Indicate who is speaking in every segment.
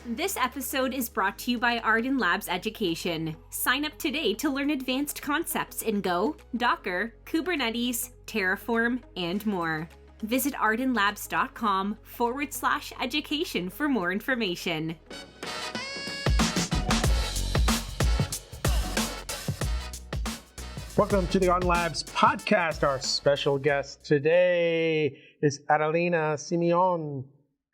Speaker 1: This episode is brought to you by Ardan Labs Education. Sign up today to learn advanced concepts in Go, Docker, Kubernetes, Terraform, and more. Visit ardanlabs.com/education for more information.
Speaker 2: Welcome to the Ardan Labs podcast. Our special guest today is Adelina Simion.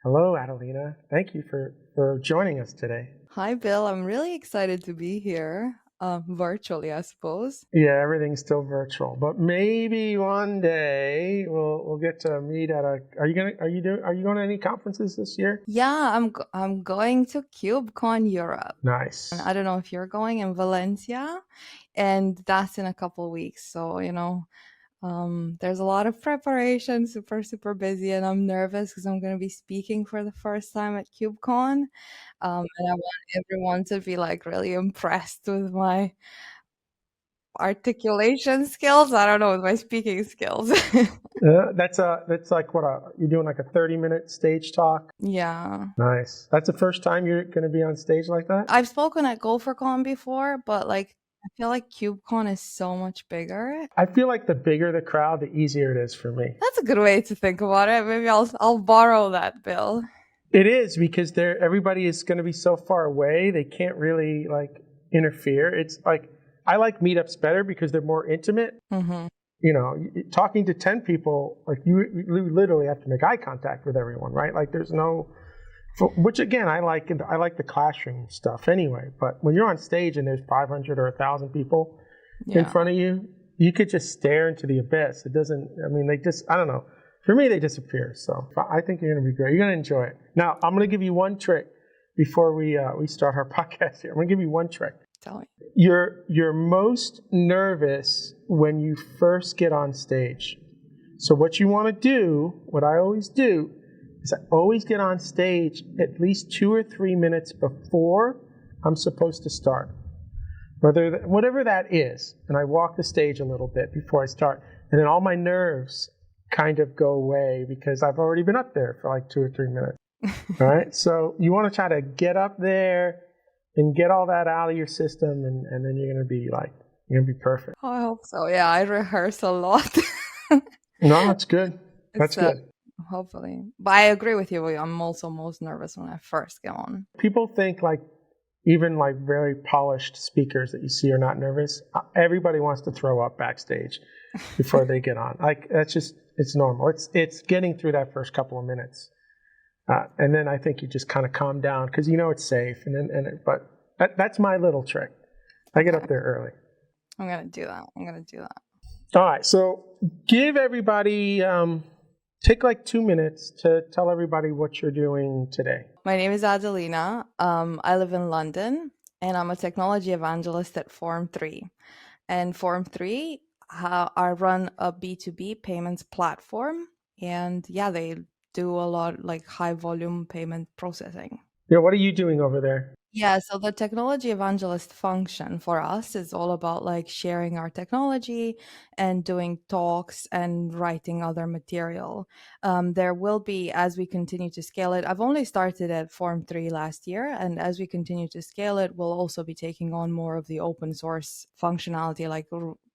Speaker 2: Hello, Adelina. Thank you for joining us today.
Speaker 3: Hi, Bill. I'm really excited to be here, virtually, I suppose.
Speaker 2: Yeah, everything's still virtual, but maybe one day we'll get to meet at a. Are you going to any conferences this year?
Speaker 3: Yeah, I'm going to KubeCon Europe.
Speaker 2: Nice.
Speaker 3: I don't know if you're going in Valencia, and that's in a couple of weeks. So there's a lot of preparation, super busy, and I'm nervous because I'm going to be speaking for the first time at KubeCon. And I want everyone to be like really impressed with my articulation skills. I don't know, with my speaking skills.
Speaker 2: That's like you're doing like a 30-minute stage talk?
Speaker 3: Yeah.
Speaker 2: Nice. That's the first time you're going to be on stage like that?
Speaker 3: I've spoken at GopherCon before, but I feel like KubeCon is so much bigger.
Speaker 2: I feel like the bigger the crowd, the easier it is for me.
Speaker 3: That's a good way to think about it. Maybe I'll borrow that, Bill.
Speaker 2: It is, because everybody is going to be so far away, they can't really interfere. It's like, I like meetups better because they're more intimate.
Speaker 3: Mm-hmm.
Speaker 2: You know, talking to 10 people, you literally have to make eye contact with everyone, right? There's no, which again, I like the classroom stuff anyway. But when you're on stage and there's 500 or 1,000 people in front of you, you could just stare into the abyss. It doesn't, I don't know. For me, they disappear. So I think you're going to be great. You're going to enjoy it. Now, I'm going to give you one trick before we start our podcast here. I'm going to give you one trick.
Speaker 3: Tell me.
Speaker 2: You're most nervous when you first get on stage. So what you want to do, what I always do, is I always get on stage at least 2 or 3 minutes before I'm supposed to start. Whatever that is. And I walk the stage a little bit before I start. And then all my nerves kind of go away because I've already been up there for 2 or 3 minutes. All right? So you want to try to get up there and get all that out of your system, and then you're going to be perfect.
Speaker 3: Oh, I hope so. Yeah, I rehearse a lot.
Speaker 2: No, that's good. That's good.
Speaker 3: Hopefully. But I agree with you. I'm also most nervous when I first get on.
Speaker 2: People think even very polished speakers that you see are not nervous. Everybody wants to throw up backstage before they get on. That's just, it's normal. It's getting through that first couple of minutes. And then I think you just kind of calm down because it's safe. But that's my little trick. I get up there early.
Speaker 3: I'm going to do that.
Speaker 2: All right. So give everybody, take 2 minutes to tell everybody what you're doing today.
Speaker 3: My name is Adelina. I live in London, and I'm a technology evangelist at Form3. And Form3, I run a B2B payments platform. And they do a lot high volume payment processing.
Speaker 2: Yeah, what are you doing over there?
Speaker 3: Yeah, so the technology evangelist function for us is all about sharing our technology and doing talks and writing other material. There will be, as we continue to scale it, I've only started at Form3 last year, and as we continue to scale it, we'll also be taking on more of the open source functionality,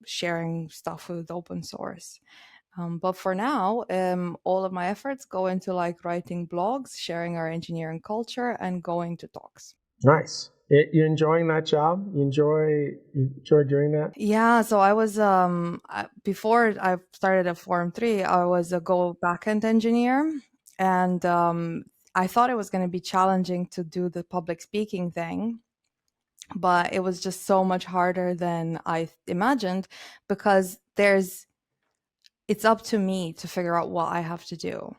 Speaker 3: sharing stuff with open source. But for now, all of my efforts go into writing blogs, sharing our engineering culture, and going to talks.
Speaker 2: Nice. You enjoying that job? You enjoy doing that?
Speaker 3: Yeah. So I was before I started at Form3, I was a Go backend engineer, and I thought it was going to be challenging to do the public speaking thing, but it was just so much harder than I imagined because it's up to me to figure out what I have to do.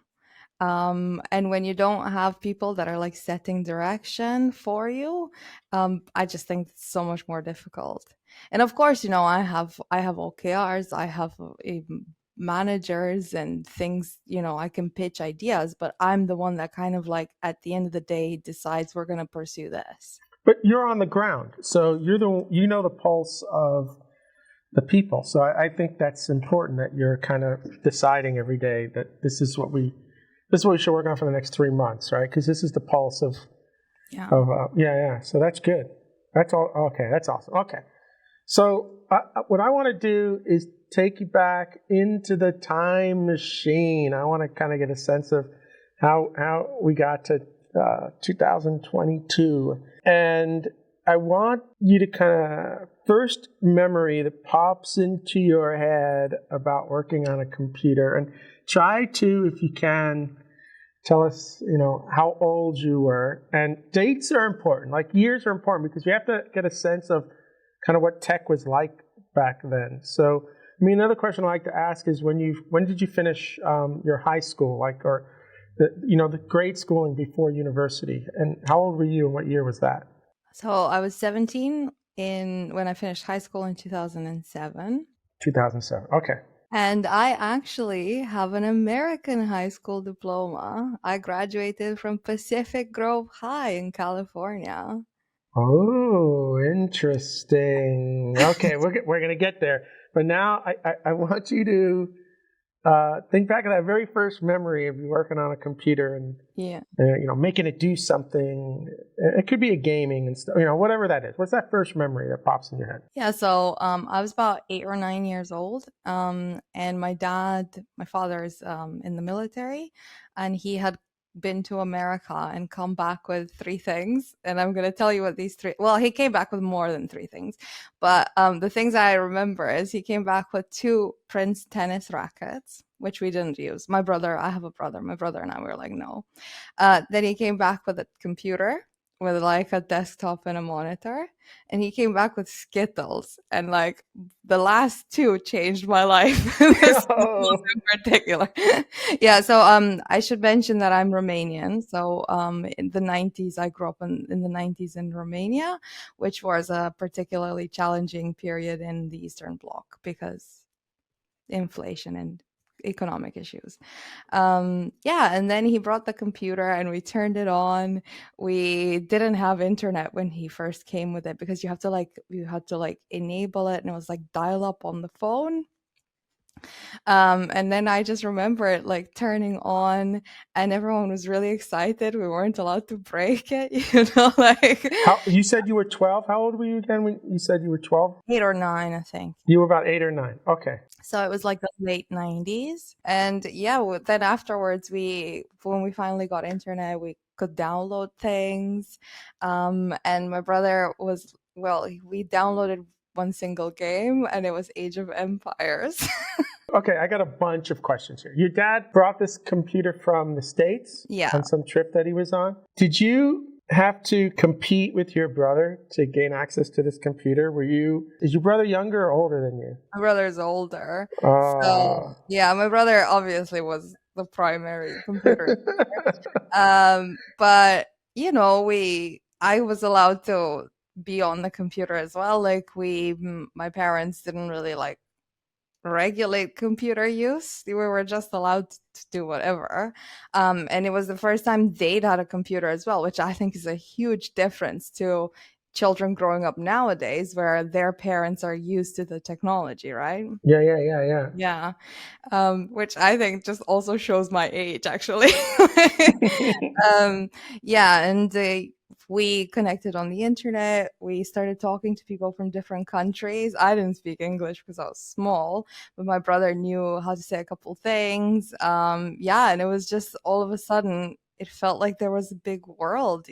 Speaker 3: And when you don't have people that are setting direction for you, I just think it's so much more difficult. And of course, I have OKRs, I have managers and things, I can pitch ideas, but I'm the one that kind of at the end of the day decides we're going to pursue this.
Speaker 2: But you're on the ground, so you're the pulse of the people. So I think that's important that you're kind of deciding every day that this is what we should work on for the next 3 months, right? Because this is the pulse of
Speaker 3: Yeah.
Speaker 2: Yeah. So that's good. That's all. Okay, that's awesome. Okay. So what I want to do is take you back into the time machine. I want to kind of get a sense of how we got to 2022. And I want you to kind of, first memory that pops into your head about working on a computer, and try to, if you can, tell us, how old you were. And dates are important, like years are important, because we have to get a sense of kind of what tech was like back then. So, another question I like to ask is when did you finish your high school, or the grade schooling before university, and how old were you, and what year was that?
Speaker 3: So I was 17 when I finished high school in 2007.
Speaker 2: 2007. Okay.
Speaker 3: And I actually have an American high school diploma. I graduated from Pacific Grove High in California.
Speaker 2: Oh, interesting. Okay, we're gonna get there, but now I want you to think back to that very first memory of you working on a computer and making it do something. It could be a gaming and stuff, whatever that is. What's that first memory that pops in your head?
Speaker 3: Yeah, so I was about 8 or 9 years old, and my father is in the military, and he had been to America and come back with 3 things. And I'm going to tell you what these 3, well, he came back with more than 3 things, but the things I remember is he came back with 2 Prince tennis rackets, which we didn't use. I have a brother, my brother and I were like, no. Then he came back with a computer with like a desktop and a monitor, and he came back with Skittles, and like the last 2 changed my life. This in particular. Yeah, so I should mention that I'm Romanian. So in the 90s, I grew up in the 90s in Romania, which was a particularly challenging period in the Eastern Bloc because inflation and economic issues. And then he brought the computer and we turned it on. We didn't have internet when he first came with it, because you had to enable it, and it was like dial up on the phone. And then I just remember it like turning on, and everyone was really excited. We weren't allowed to break it,
Speaker 2: You said you were 12. How old were you again when you said you were 12?
Speaker 3: 8 or 9, I think.
Speaker 2: You were about 8 or 9. Okay.
Speaker 3: So it was like the late 90s. And then afterwards, when we finally got internet, we could download things. And my brother we downloaded one single game, and it was Age of Empires.
Speaker 2: Okay, I got a bunch of questions here. Your dad brought this computer from the States on some trip that he was on. Did you have to compete with your brother to gain access to this computer? Is your brother younger or older than you?
Speaker 3: My brother's older. So, my brother obviously was the primary computer. But, I was allowed to be on the computer as well. Like my parents didn't really regulate computer use. We were just allowed to do whatever. And it was the first time they'd had a computer as well, which I think is a huge difference to children growing up nowadays, where their parents are used to the technology, right?
Speaker 2: Yeah.
Speaker 3: Which I think just also shows my age, actually. And we connected on the internet. We started talking to people from different countries. I didn't speak English because I was small, but my brother knew how to say a couple things. And it was just all of a sudden, it felt like there was a big world,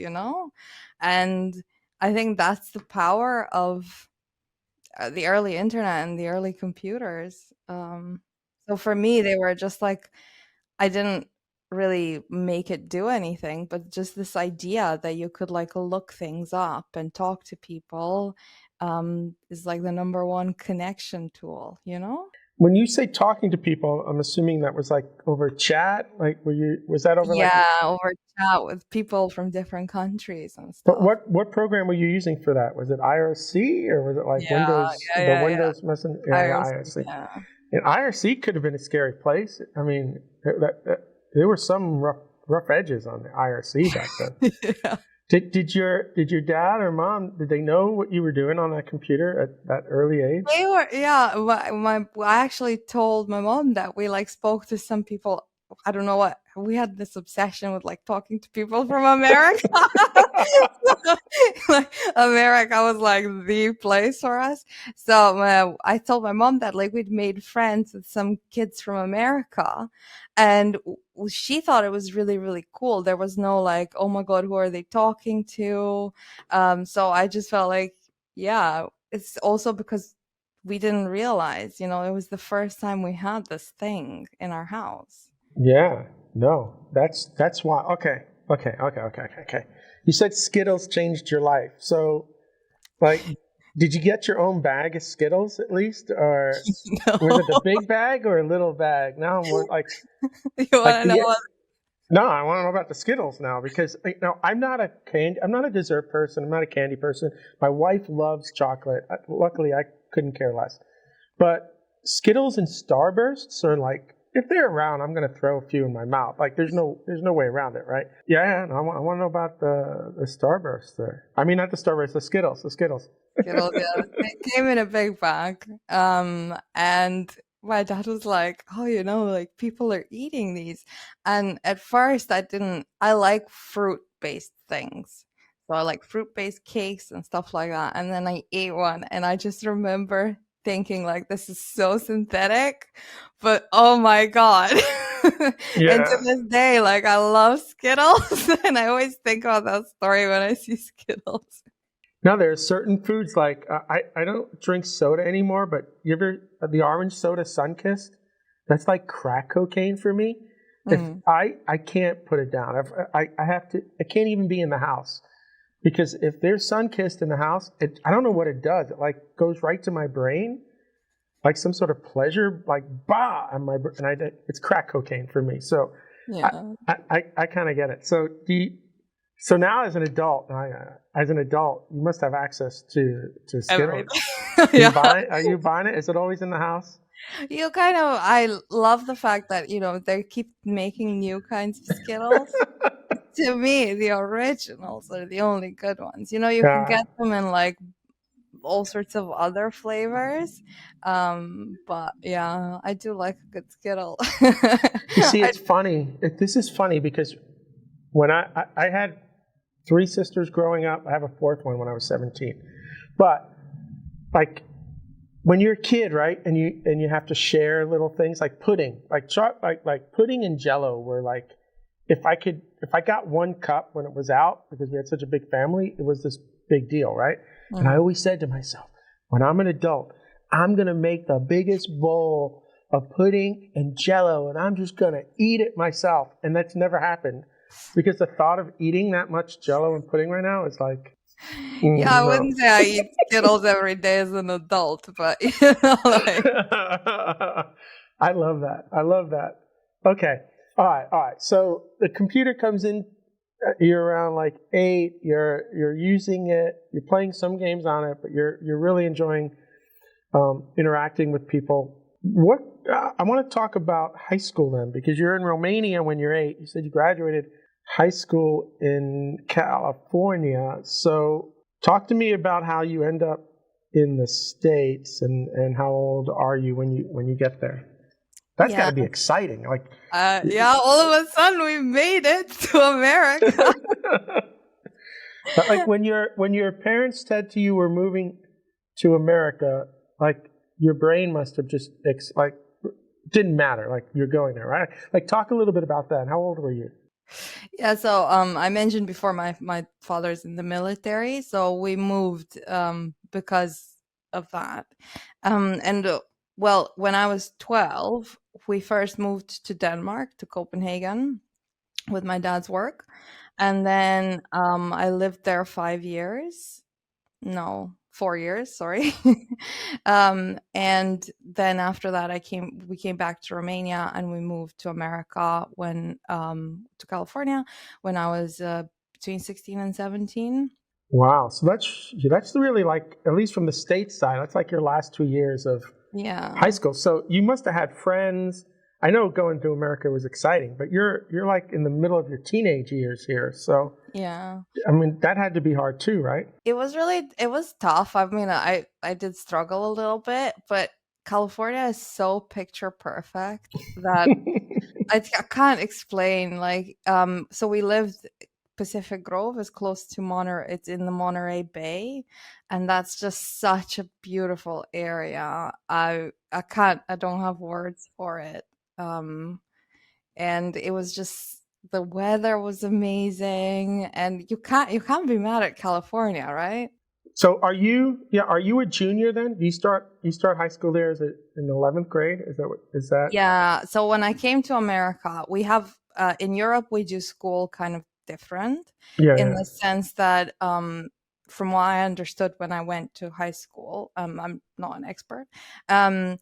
Speaker 3: And I think that's the power of the early internet and the early computers. So for me, they were just like, I didn't really make it do anything, but just this idea that you could look things up and talk to people is like the number one connection tool,
Speaker 2: When you say talking to people, I'm assuming that was over chat. Was that over?
Speaker 3: Over chat with people from different countries and stuff.
Speaker 2: But what program were you using for that? Was it IRC or was it Windows? Windows Messenger. IRC.
Speaker 3: Yeah.
Speaker 2: And IRC could have been a scary place. I mean, there were some rough edges on the IRC back then. Did your dad or mom, did they know what you were doing on that computer at that early age?
Speaker 3: They were, I actually told my mom that we spoke to some people. I don't know we had this obsession with like talking to people from America. Like America was like the place for us. So I told my mom that like we'd made friends with some kids from America, and she thought it was really, really cool. There was no like, oh my God, who are they talking to? So I just felt like, yeah, it's also because we didn't realize, it was the first time we had this thing in our house.
Speaker 2: Yeah, no, that's why. Okay. You said Skittles changed your life. So, like, did you get your own bag of Skittles at least, or
Speaker 3: No.
Speaker 2: was it the big bag or a little bag? Now I'm more like,
Speaker 3: You want to know what?
Speaker 2: No, I want to know about the Skittles now because I'm not a dessert person. I'm not a candy person. My wife loves chocolate. Luckily, I couldn't care less. But Skittles and Starbursts are like, if they're around, I'm going to throw a few in my mouth. Like there's no way around it, right? Yeah. No, I want to know about the Starbursts there. I mean, not the Starbursts, the Skittles.
Speaker 3: Skittles, yeah. They came in a big bag. And my dad was like, oh, like people are eating these. And at first I like fruit-based things. So I like fruit-based cakes and stuff like that. And then I ate one and I just remember thinking like, this is so synthetic, but oh my God.
Speaker 2: Yeah.
Speaker 3: And to this day, like I love Skittles and I always think about that story when I see Skittles.
Speaker 2: Now there are certain foods like I don't drink soda anymore, but you ever the orange soda Sunkist? That's like crack cocaine for me. If I can't put it down. I have to. I can't even be in the house because if there's Sunkist in the house, I don't know what it does. It like goes right to my brain, like some sort of pleasure, like bah, and it's crack cocaine for me. So yeah, I kind of get it. So now as an adult, you must have access to Skittles.
Speaker 3: Yeah.
Speaker 2: Are you buying it? Is it always in the house?
Speaker 3: I love the fact that, they keep making new kinds of Skittles. To me, the originals are the only good ones. You can get them in like all sorts of other flavors. But yeah, I do like a good Skittle.
Speaker 2: You see, it's funny. This is funny because when I had 3 sisters growing up. I have a 4th one when I was 17. But like when you're a kid, right, and you have to share little things like pudding, like pudding and Jello were like, if I got 1 cup when it was out because we had such a big family, it was this big deal, right? Mm-hmm. And I always said to myself, when I'm an adult, I'm gonna make the biggest bowl of pudding and Jello, and I'm just gonna eat it myself. And that's never happened. Because the thought of eating that much Jello and pudding right now is like,
Speaker 3: I wouldn't say I eat Skittles every day as an adult, but like.
Speaker 2: I love that. Okay, all right. So the computer comes in. You're around like 8. You're using it. You're playing some games on it, but you're really enjoying interacting with people. I want to talk about high school then, because you're in Romania when you're 8. You said you graduated high school in California. So talk to me about how you end up in the States and how old are you when you get there? That's got to be exciting. Like,
Speaker 3: all of a sudden we made it to America.
Speaker 2: But like when your parents said to you we're moving to America, like your brain must have just didn't matter. Like you're going there, right? Like talk a little bit about that. How old were you?
Speaker 3: Yeah, so I mentioned before my father's in the military, so we moved because of that. Well, when I was 12, we first moved to Denmark, to Copenhagen, with my dad's work, and then I lived there 5 years. No, 4 years, sorry. And then after that we came back to Romania and we moved to America to California when I was between 16 and 17.
Speaker 2: Wow. So that's really like, at least from the States side, that's like your last 2 years of high school. So you must have had friends. I know going to America was exciting, but you're like in the middle of your teenage years here. So
Speaker 3: yeah,
Speaker 2: I mean, that had to be hard too, right?
Speaker 3: It was tough. I mean, I did struggle a little bit, but California is so picture perfect that I can't explain. Like, so we lived Pacific Grove is close to Monterey. It's in the Monterey Bay, and that's just such a beautiful area. I don't have words for it. Um, and it was just the weather was amazing, and you can't be mad at California, right?
Speaker 2: So are you a junior then? Do you start high school there in 11th grade? Is that?
Speaker 3: Yeah. So when I came to America, we have in Europe we do school kind of different
Speaker 2: Yeah,
Speaker 3: in
Speaker 2: yeah.
Speaker 3: the sense that from what I understood when I went to high school, I'm not an expert. Um,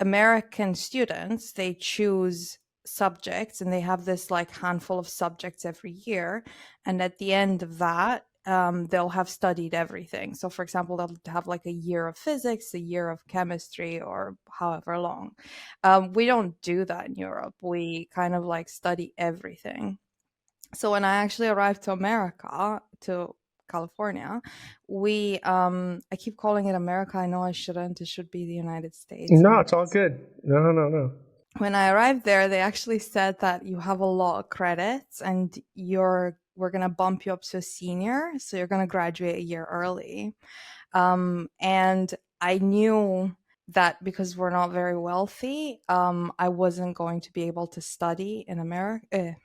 Speaker 3: American students, they choose subjects and they have this like handful of subjects every year. And at the end of that, they'll have studied everything. So, for example, they'll have like a year of physics, a year of chemistry, or however long. We don't do that in Europe. We kind of like study everything. So when I actually arrived to America, to California, I keep calling it America. I know I shouldn't. It should be the United States.
Speaker 2: No, it's all good. No, no, no.
Speaker 3: When I arrived there, they actually said that you have a lot of credits and we're gonna bump you up to a senior, so you're gonna graduate a year early. And I knew that because we're not very wealthy, I wasn't going to be able to study in America,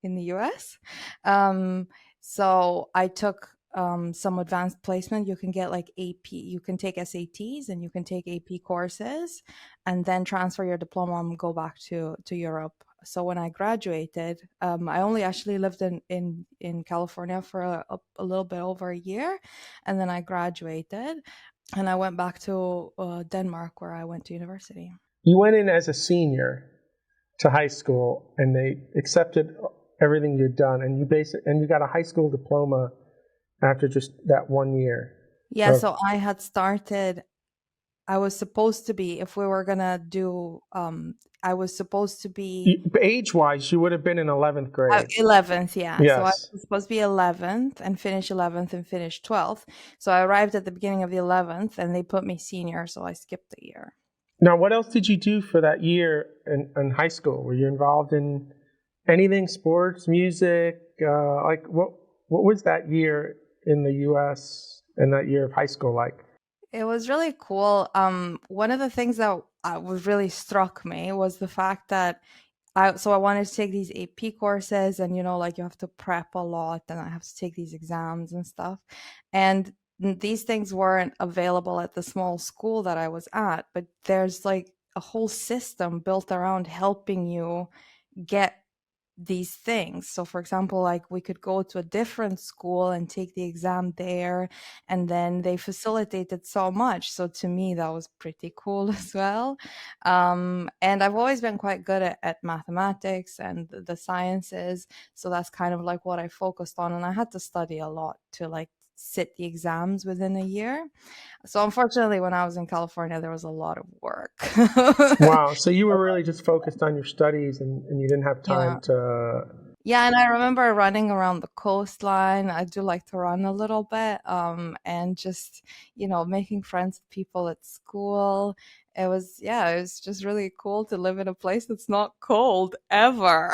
Speaker 3: in the US. Um, so I took some advanced placement. You can get like AP, you can take SATs and you can take AP courses and then transfer your diploma and go back to Europe. So when I graduated, I only actually lived in California for a little bit over a year. And then I graduated and I went back to Denmark where I went to university.
Speaker 2: You went in as a senior to high school, and they accepted everything you'd done, and you got a high school diploma after just that 1 year.
Speaker 3: Yeah, so I had started. I was supposed to be, if we were gonna do, I was supposed to be
Speaker 2: Age-wise, you would have been in 11th grade.
Speaker 3: 11th, yeah. So I
Speaker 2: Yes.
Speaker 3: was supposed to be 11th and finish 11th and finish 12th. So I arrived at the beginning of the 11th and they put me senior, so I skipped a year.
Speaker 2: Now, what else did you do for that year in high school? Were you involved in anything, sports, music? Like what was that year in the U.S. and that year of high school like?
Speaker 3: It was really cool. One of the things that was really struck me was the fact that I wanted to take these AP courses, and like you have to prep a lot, and I have to take these exams and stuff. And these things weren't available at the small school that I was at, but there's like a whole system built around helping you get these things. So for example, like we could go to a different school and take the exam there, and then they facilitated so much. So to me that was pretty cool as well. And I've always been quite good at mathematics and the sciences, so that's kind of like what I focused on, and I had to study a lot to like sit the exams within a year. So unfortunately when I was in California there was a lot of work.
Speaker 2: Wow. So you were really just focused on your studies, and you didn't have time to...
Speaker 3: Yeah, and I remember running around the coastline. I do like to run a little bit, and just, making friends with people at school. It was just really cool to live in a place that's not cold ever.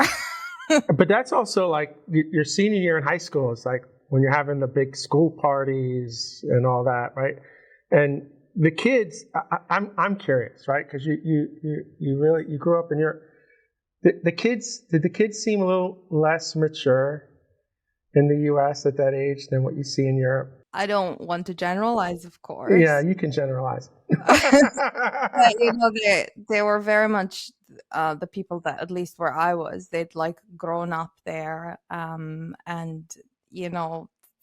Speaker 2: But that's also like your senior year in high school. It's like when you're having the big school parties and all that, right? And the kids, I'm curious, right? Because you grew up in Europe. Did the kids seem a little less mature in the U.S. at that age than what you see in Europe?
Speaker 3: I don't want to generalize, of course.
Speaker 2: Yeah, you can generalize.
Speaker 3: But, they were very much the people that, at least where I was, they'd like grown up there, and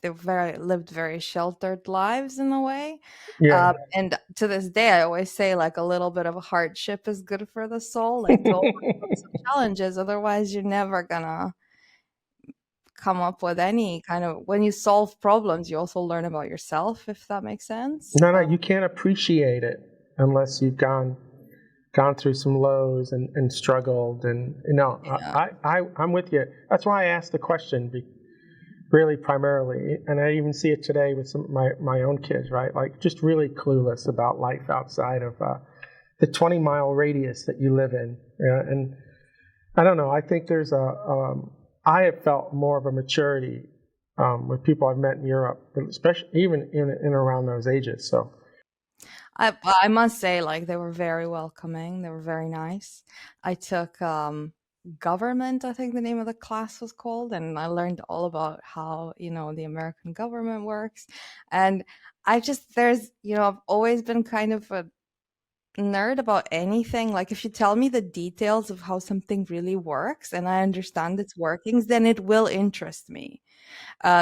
Speaker 3: they lived very sheltered lives in a way.
Speaker 2: Yeah.
Speaker 3: And to this day, I always say like a little bit of a hardship is good for the soul, like to overcome some challenges. Otherwise, you're never gonna come up with any kind of, when you solve problems, you also learn about yourself, if that makes sense.
Speaker 2: No, you can't appreciate it unless you've gone through some lows and struggled. And
Speaker 3: Yeah.
Speaker 2: I'm with you. That's why I asked the question, really primarily, and I even see it today with some of my own kids, right? Like just really clueless about life outside of the 20-mile radius that you live in. And I don't know. I think there's I have felt more of a maturity with people I've met in Europe, but especially even in and around those ages. So
Speaker 3: I must say, like, they were very welcoming. They were very nice. I took government, I think the name of the class was called, and I learned all about how, the American government works. And I've always been kind of a nerd about anything. Like, if you tell me the details of how something really works and I understand its workings, then it will interest me.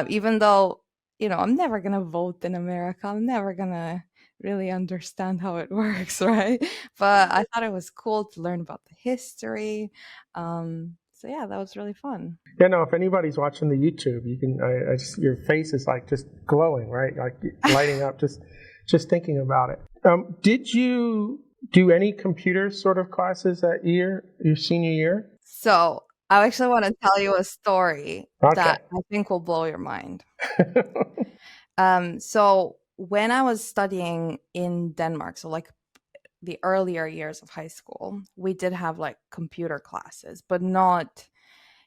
Speaker 3: Even though, I'm never going to vote in America. I'm never going to really understand how it works, right? But I thought it was cool to learn about the history. So yeah, that was really fun.
Speaker 2: yeah, no. If anybody's watching the YouTube, you can. Your face is like just glowing, right? Like lighting up, just thinking about it. Did you do any computer sort of classes that year, your senior year?
Speaker 3: So I actually want to tell you a story
Speaker 2: Okay.
Speaker 3: that I think will blow your mind. So when I was studying in Denmark, so like the earlier years of high school, we did have like computer classes, but not,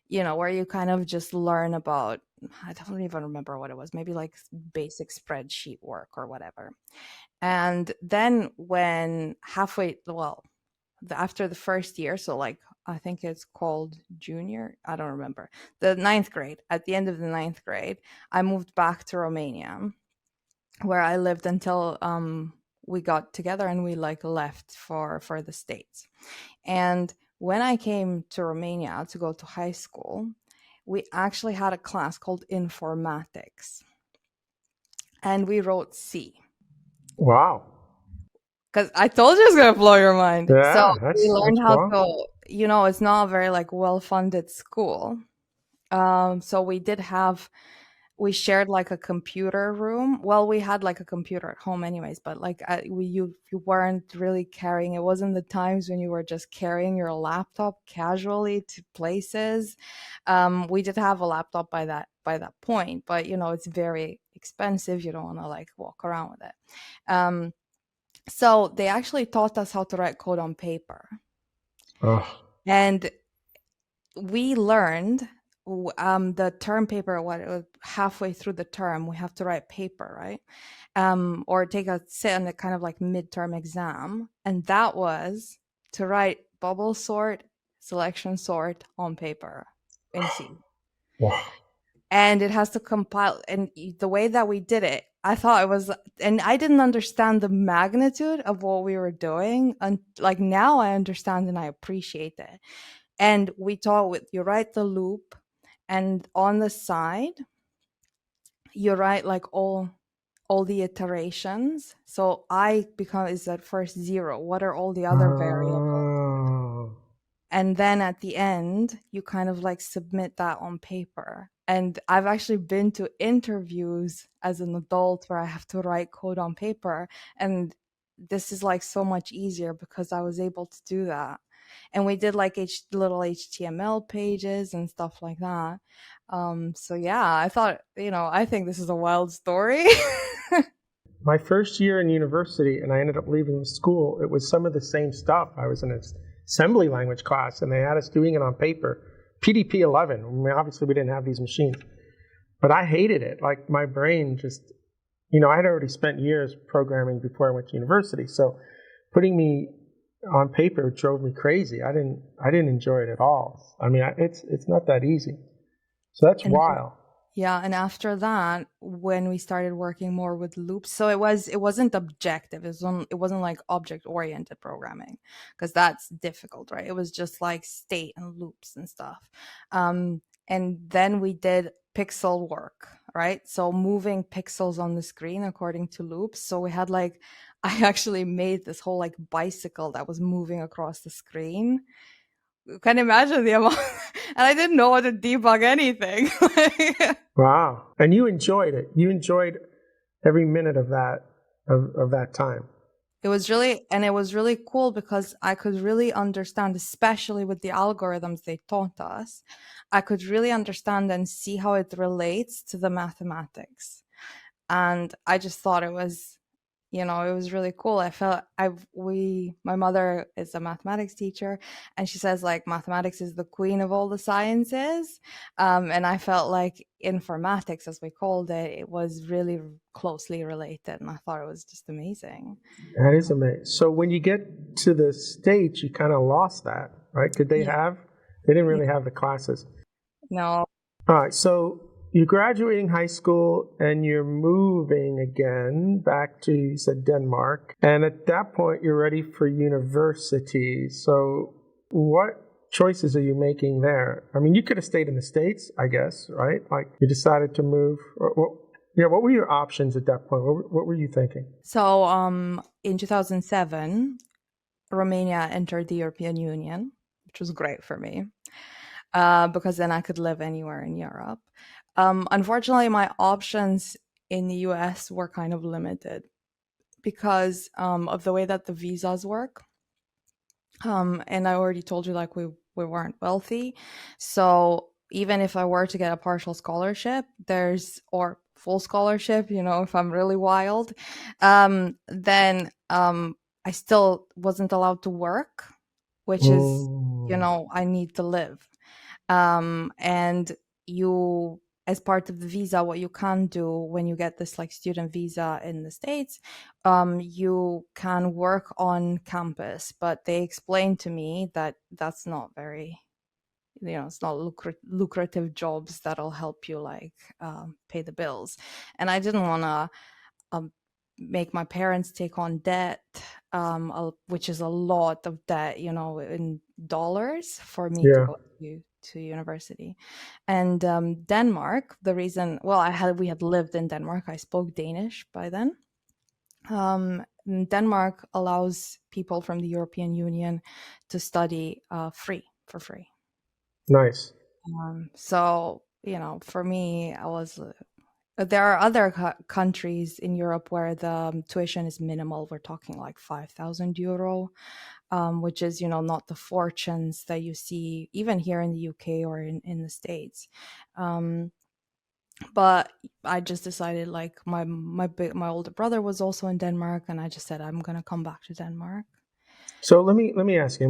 Speaker 3: where you kind of just learn about, I don't even remember what it was, maybe like basic spreadsheet work or whatever. And then when after the first year, so like I think it's called junior, I don't remember, the ninth grade, at the end of the ninth grade, I moved back to Romania, where I lived until we got together and we like left for the States. And when I came to Romania to go to high school, we actually had a class called informatics, and we wrote C.
Speaker 2: Wow.
Speaker 3: Because I told you it's gonna blow your mind.
Speaker 2: Yeah,
Speaker 3: So we
Speaker 2: that's
Speaker 3: learned how
Speaker 2: cool.
Speaker 3: to, it's not a very like well-funded school. So we shared like a computer room. Well, we had like a computer at home anyways, but like you weren't really carrying. It wasn't the times when you were just carrying your laptop casually to places. We did have a laptop by that point, but it's very expensive. You don't want to like walk around with it. So they actually taught us how to write code on paper.
Speaker 2: Oh.
Speaker 3: And we learned the term paper, halfway through the term, we have to write paper, right? Or sit on the kind of like midterm exam. And that was to write bubble sort, selection sort on paper in C.
Speaker 2: Wow.
Speaker 3: And it has to compile. And the way that we did it, I thought it was, and I didn't understand the magnitude of what we were doing. And like now I understand and I appreciate it. And we taught you write the loop, and on the side, you write like all the iterations. So I is at first 0. What are all the other variables? And then at the end, you kind of like submit that on paper. And I've actually been to interviews as an adult where I have to write code on paper. And this is like so much easier because I was able to do that. And we did like little HTML pages and stuff like that. So yeah, I thought, I think this is a wild story.
Speaker 2: My first year in university, and I ended up leaving the school, it was some of the same stuff. I was in an assembly language class, and they had us doing it on paper. PDP 11. I mean, obviously, we didn't have these machines. But I hated it. Like, my brain just, I had already spent years programming before I went to university. So putting me on paper drove me crazy. I didn't enjoy it at all. I mean, it's not that easy. So that's wild.
Speaker 3: Yeah, and after that, when we started working more with loops, so it wasn't objective. It wasn't like object-oriented programming, because that's difficult, right? It was just like state and loops and stuff. And then we did pixel work, right? So moving pixels on the screen according to loops. So we had like, I actually made this whole like bicycle that was moving across the screen. You can imagine the amount, and I didn't know how to debug anything.
Speaker 2: Wow. And you enjoyed it. You enjoyed every minute of that time.
Speaker 3: It was really cool because I could really understand, especially with the algorithms they taught us, I could really understand and see how it relates to the mathematics. And I just thought it was it was really cool. My mother is a mathematics teacher, and she says like mathematics is the queen of all the sciences. And I felt like informatics, as we called it, it was really closely related, and I thought it was just amazing.
Speaker 2: That is amazing. So when you get to the States, you kind of lost that, right?
Speaker 3: Yeah.
Speaker 2: They didn't really have the classes.
Speaker 3: No.
Speaker 2: All right, so you're graduating high school and you're moving again back to, you said, Denmark. And at that point, you're ready for university. So what choices are you making there? I mean, you could have stayed in the States, I guess, right? Like you decided to move. What were your options at that point? What were you thinking?
Speaker 3: So in 2007, Romania entered the European Union, which was great for me. Because then I could live anywhere in Europe. Unfortunately, my options in the US were kind of limited because of the way that the visas work. And I already told you, like, we weren't wealthy. So even if I were to get a partial scholarship, or full scholarship, if I'm really wild, then I still wasn't allowed to work, which is, I need to live. And you, as part of the visa, what you can do when you get this like student visa in the States, you can work on campus, but they explained to me that that's not very, it's not lucrative jobs that'll help you like pay the bills. And I didn't want to make my parents take on debt, which is a lot of debt, in dollars for me to go to university. And Denmark, the reason, we had lived in Denmark. I spoke Danish by then. Denmark allows people from the European Union to study for free.
Speaker 2: Nice.
Speaker 3: So, for me, there are other countries in Europe where the tuition is minimal. We're talking like 5,000 euro, which is, not the fortunes that you see even here in the UK or in the States. But I just decided, like, my older brother was also in Denmark, and I just said, I'm going to come back to Denmark.
Speaker 2: So let me ask you,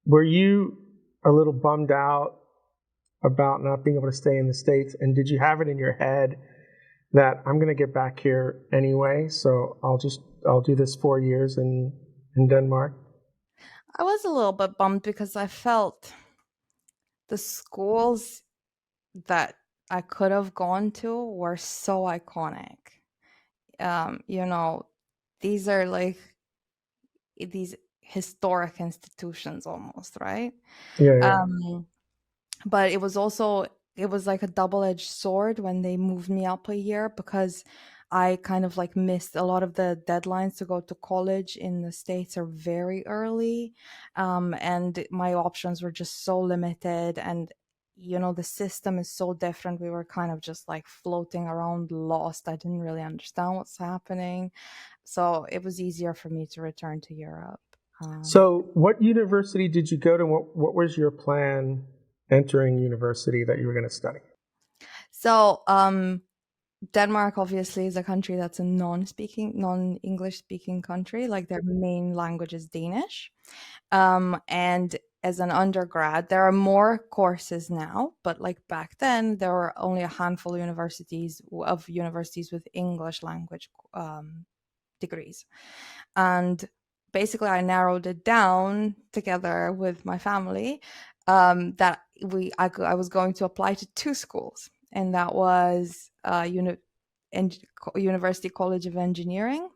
Speaker 2: were you a little bummed out about not being able to stay in the States? And did you have it in your head that I'm going to get back here anyway, so I'll do this 4 years in Denmark?
Speaker 3: I was a little bit bummed because I felt the schools that I could have gone to were so iconic. These are like these historic institutions almost, right?
Speaker 2: Yeah.
Speaker 3: But it was like a double-edged sword when they moved me up a year, because I kind of like missed a lot of the deadlines to go to college in the States are very early. And my options were just so limited, and the system is so different. We were kind of just like floating around lost. I didn't really understand what's happening. So it was easier for me to return to Europe.
Speaker 2: So what university did you go to? What was your plan entering university that you were going to study?
Speaker 3: So Denmark obviously is a country that's a non-English speaking country. Like their main language is Danish. And as an undergrad, there are more courses now, but like back then, there were only a handful of universities with English language degrees. And basically, I narrowed it down together with my family, that I was going to apply to 2 schools, and that was University College of Engineering,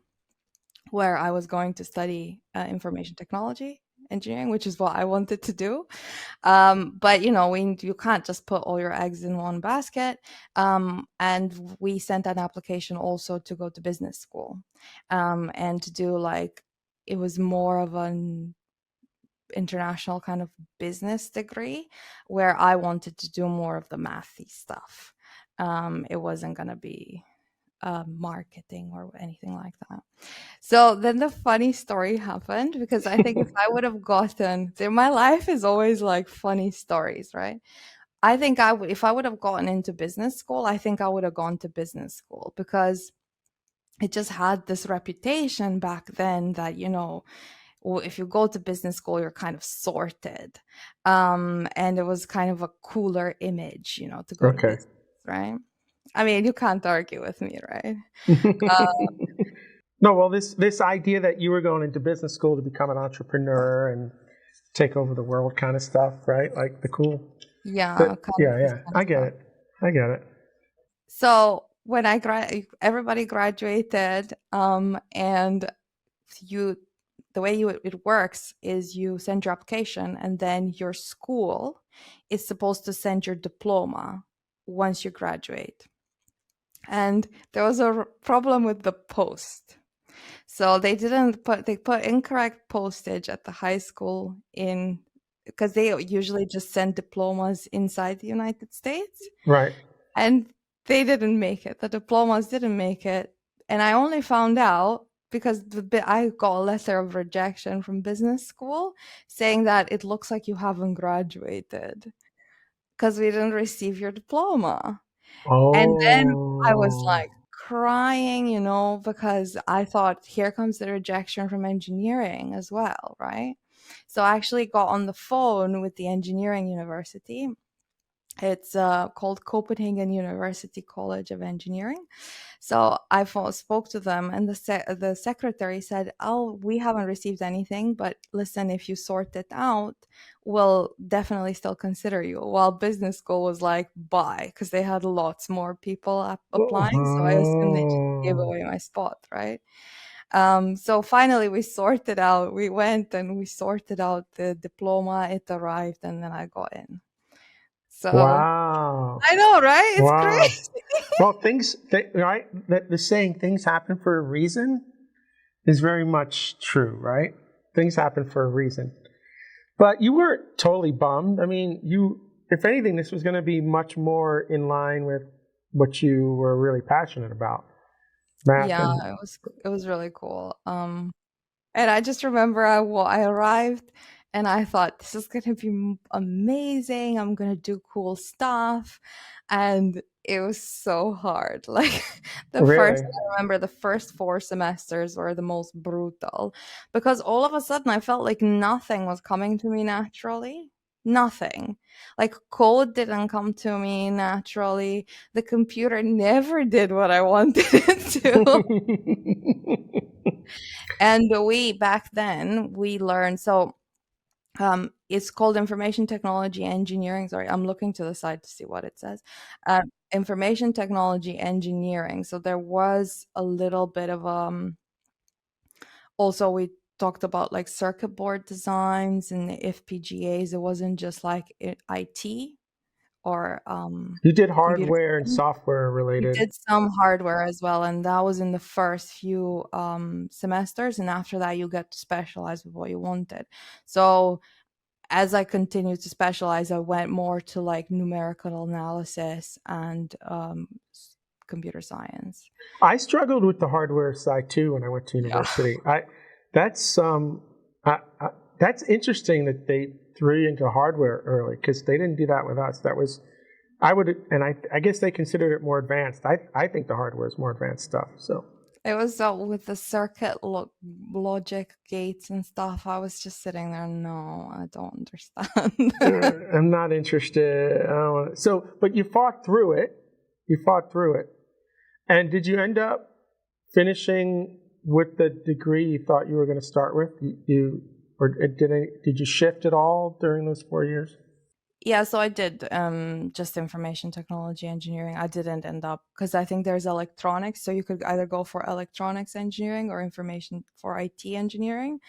Speaker 3: where I was going to study information technology engineering, which is what I wanted to do. But you can't just put all your eggs in one basket. And we sent an application also to go to business school, and to do like, it was more of an international kind of business degree, where I wanted to do more of the mathy stuff. It wasn't going to be marketing or anything like that. So then the funny story happened, because I think if I would have my life is always like funny stories, right? I think if I would have gotten into business school, I think I would have gone to business school, because it just had this reputation back then that, if you go to business school, you're kind of sorted. And it was kind of a cooler image, to go to
Speaker 2: Okay.
Speaker 3: business, right? I mean, you can't argue with me, right? Uh,
Speaker 2: No, well, this idea that you were going into business school to become an entrepreneur and take over the world kind of stuff, right? Like the cool.
Speaker 3: yeah,
Speaker 2: But
Speaker 3: kind of this
Speaker 2: yeah,
Speaker 3: kind of
Speaker 2: I get
Speaker 3: stuff.
Speaker 2: it. I get it.
Speaker 3: So when everybody graduated, and the way it works is you send your application, and then your school is supposed to send your diploma once you graduate. And there was a problem with the post. So they put incorrect postage at the high school because they usually just send diplomas inside the United States.
Speaker 2: Right.
Speaker 3: And they didn't make it. The diplomas didn't make it. And I only found out because I got a letter of rejection from business school saying that it looks like you haven't graduated because we didn't receive your diploma. And then I was
Speaker 2: Oh.
Speaker 3: like crying, because I thought, here comes the rejection from engineering as well, right? So I actually got on the phone with the engineering university. It's called Copenhagen University College of Engineering. So I spoke to them, and the secretary said, "Oh, we haven't received anything, but listen, if you sort it out, we'll definitely still consider you." While business school was like, "Bye," because they had lots more people applying. So I assume they just gave
Speaker 2: Oh.
Speaker 3: away my spot, right? So finally, we sorted out. We went and we sorted out the diploma. It arrived, and then I got in. So
Speaker 2: Wow.
Speaker 3: I know, right? It's
Speaker 2: Wow.
Speaker 3: crazy.
Speaker 2: Well, right? The saying "things happen for a reason" is very much true, right? Things happen for a reason. But you weren't totally bummed. I mean, if anything, this was going to be much more in line with what you were really passionate about, math
Speaker 3: Yeah,
Speaker 2: and.
Speaker 3: it was really cool. And I just remember I arrived and I thought this is gonna be amazing. I'm gonna do cool stuff, and it was so hard. Like
Speaker 2: Really?
Speaker 3: I remember the first 4 semesters were the most brutal because all of a sudden I felt like nothing was coming to me naturally. Nothing. Like code didn't come to me naturally. The computer never did what I wanted it to. And back then we learned, so it's called information technology engineering. Sorry, I'm looking to the side to see what it says. Information technology engineering. So there was a little bit of also we talked about like circuit board designs and FPGAs. It wasn't just like IT or
Speaker 2: You did
Speaker 3: computer
Speaker 2: hardware and
Speaker 3: science.
Speaker 2: software
Speaker 3: We
Speaker 2: related.
Speaker 3: did some hardware as well, and that was in the first few semesters, and after that you get to specialize with what you wanted. So as I continued to specialize, I went more to like numerical analysis and computer science.
Speaker 2: I struggled with the hardware side too when I went to
Speaker 3: Yeah.
Speaker 2: university. That's I, I, that's interesting that they threw you into hardware early because they didn't do that with us. That was I guess they considered it more advanced. I think the hardware is more advanced stuff. So
Speaker 3: It was with the circuit logic gates and stuff. I was just sitting there, no, I don't understand.
Speaker 2: I'm not interested. I don't want so, but you fought through it. You fought through it. And did you end up finishing with the degree you thought you were going to start with? Or did you shift at all during those 4 years?
Speaker 3: Yeah, so I did just information technology engineering. I didn't end up because I think there's electronics, so you could either go for electronics engineering or information for IT engineering.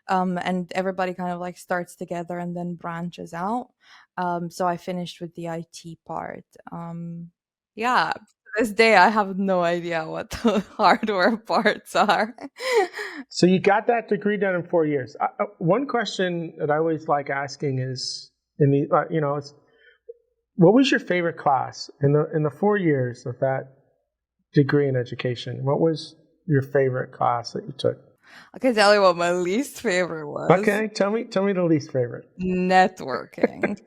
Speaker 3: And everybody kind of like starts together and then branches out. So I finished with the IT part. Yeah, to this day I have no idea what the hardware parts are.
Speaker 2: So you got that degree done in 4 years. One question that I always like asking is, what was your favorite class in the 4 years of that degree in education? What was your favorite class that you took?
Speaker 3: I can tell you what my least favorite was.
Speaker 2: Okay, tell me the least favorite.
Speaker 3: Networking.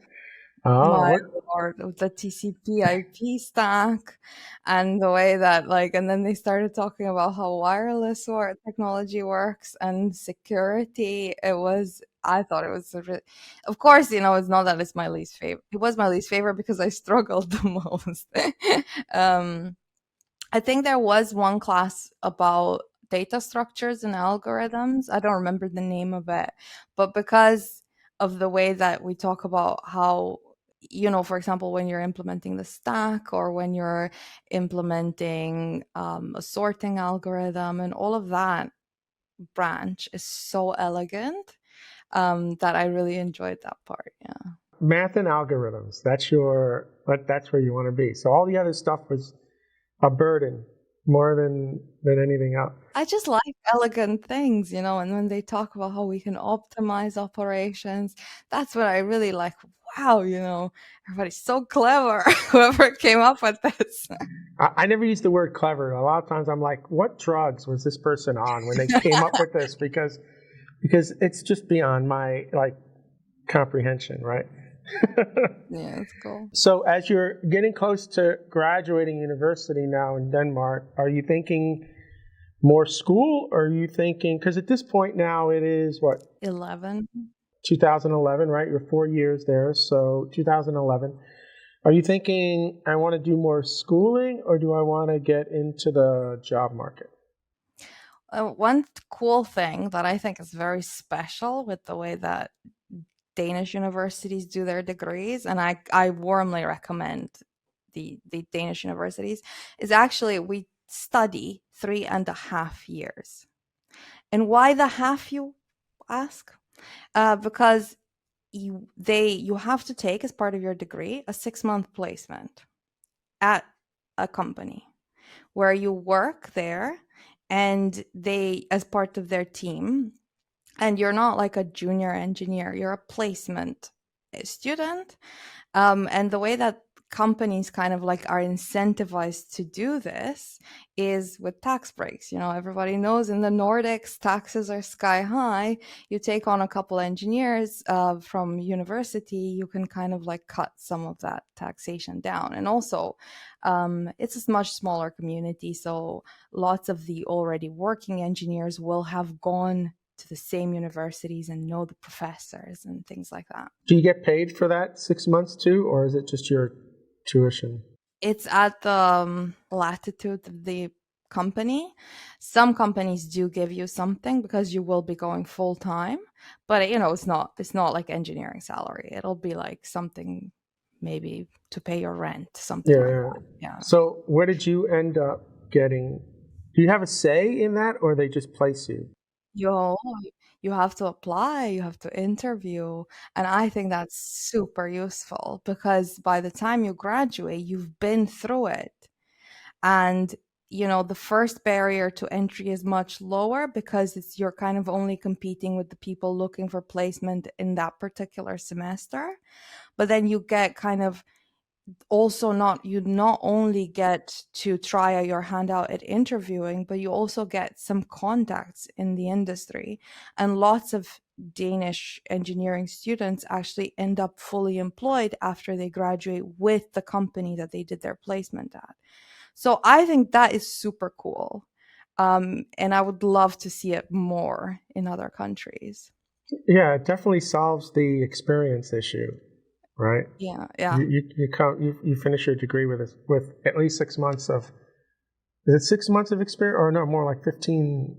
Speaker 2: Oh,
Speaker 3: My
Speaker 2: what?
Speaker 3: lord, with the TCP IP stack and the way that like, and then they started talking about how wireless technology works and security. I thought it was, of course, it's not that it's my least favorite. It was my least favorite because I struggled the most. um, I think there was one class about data structures and algorithms. I don't remember the name of it, but because of the way that we talk about how, for example, when you're implementing the stack or when you're implementing a sorting algorithm and all of that branch is so elegant, that I really enjoyed that part. Yeah.
Speaker 2: Math and algorithms. That's where you want to be. So all the other stuff was a burden more than anything else.
Speaker 3: I just like elegant things, and when they talk about how we can optimize operations, that's what I really like. Wow, everybody's so clever, whoever came up with this.
Speaker 2: I never use the word clever. A lot of times I'm like, what drugs was this person on when they came up with this? Because it's just beyond my comprehension, right?
Speaker 3: Yeah, it's cool.
Speaker 2: So as you're getting close to graduating university now in Denmark, are you thinking more school, or are you thinking, because at this point now it is what,
Speaker 3: 11.
Speaker 2: 2011, right? You're 4 years there, so 2011. Are you thinking, I want to do more schooling, or do I want to get into the job market?
Speaker 3: One cool thing that I think is very special with the way that Danish universities do their degrees, and I warmly recommend the Danish universities, is actually we study 3.5 years. And why the half, you ask? Because you have to take, as part of your degree, a 6-month placement at a company where you work there, and they, as part of their team, and you're not like a junior engineer, you're a placement student. And the way that companies kind of like are incentivized to do this is with tax breaks. Everybody knows in the Nordics, taxes are sky high. You take on a couple engineers from university, you can kind of like cut some of that taxation down. And also, it's a much smaller community, so lots of the already working engineers will have gone to the same universities and know the professors and things like that.
Speaker 2: Do you get paid for that 6 months too, or is it just your tuition?
Speaker 3: It's at the latitude of the company. Some companies do give you something because you will be going full time, but it's not like engineering salary. It'll be like something maybe to pay your rent, something like
Speaker 2: Yeah.
Speaker 3: that. Yeah.
Speaker 2: So where did you end up getting? Do you have a say in that, or they just place you?
Speaker 3: You you have to apply, you have to interview, and I think that's super useful because by the time you graduate, you've been through it. And the first barrier to entry is much lower because you're kind of only competing with the people looking for placement in that particular semester. But then you get kind of also not only get to try your hand out at interviewing, but you also get some contacts in the industry. And lots of Danish engineering students actually end up fully employed after they graduate with the company that they did their placement at. So I think that is super cool. And I would love to see it more in other countries.
Speaker 2: Yeah, it definitely solves the experience issue, right?
Speaker 3: Yeah, yeah.
Speaker 2: You finish your degree with at least 6 months of, is it 6 months of experience, or no, more like 15?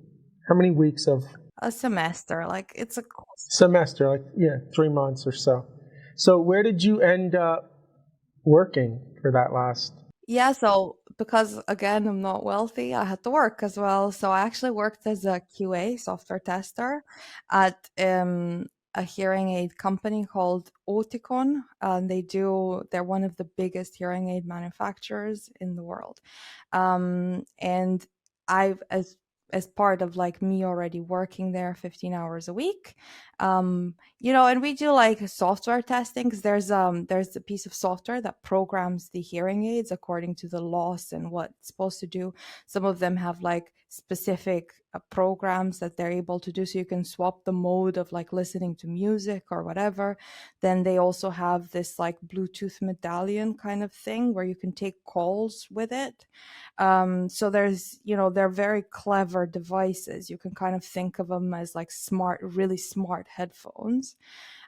Speaker 2: How many weeks of
Speaker 3: A semester, like it's a course.
Speaker 2: semester? Like, yeah, 3 months or so. So where did you end up working for that last?
Speaker 3: Yeah, so because again, I'm not wealthy, I had to work as well. So I actually worked as a QA software tester at a hearing aid company called Oticon. They're one of the biggest hearing aid manufacturers in the world. And I've, as part of like me already working there 15 hours a week. And we do like software testing, because there's a piece of software that programs the hearing aids according to the loss and what it's supposed to do. Some of them have like specific programs that they're able to do, so you can swap the mode of like listening to music or whatever. Then they also have this like Bluetooth medallion kind of thing where you can take calls with it. So they're very clever devices. You can kind of think of them as like really smart headphones.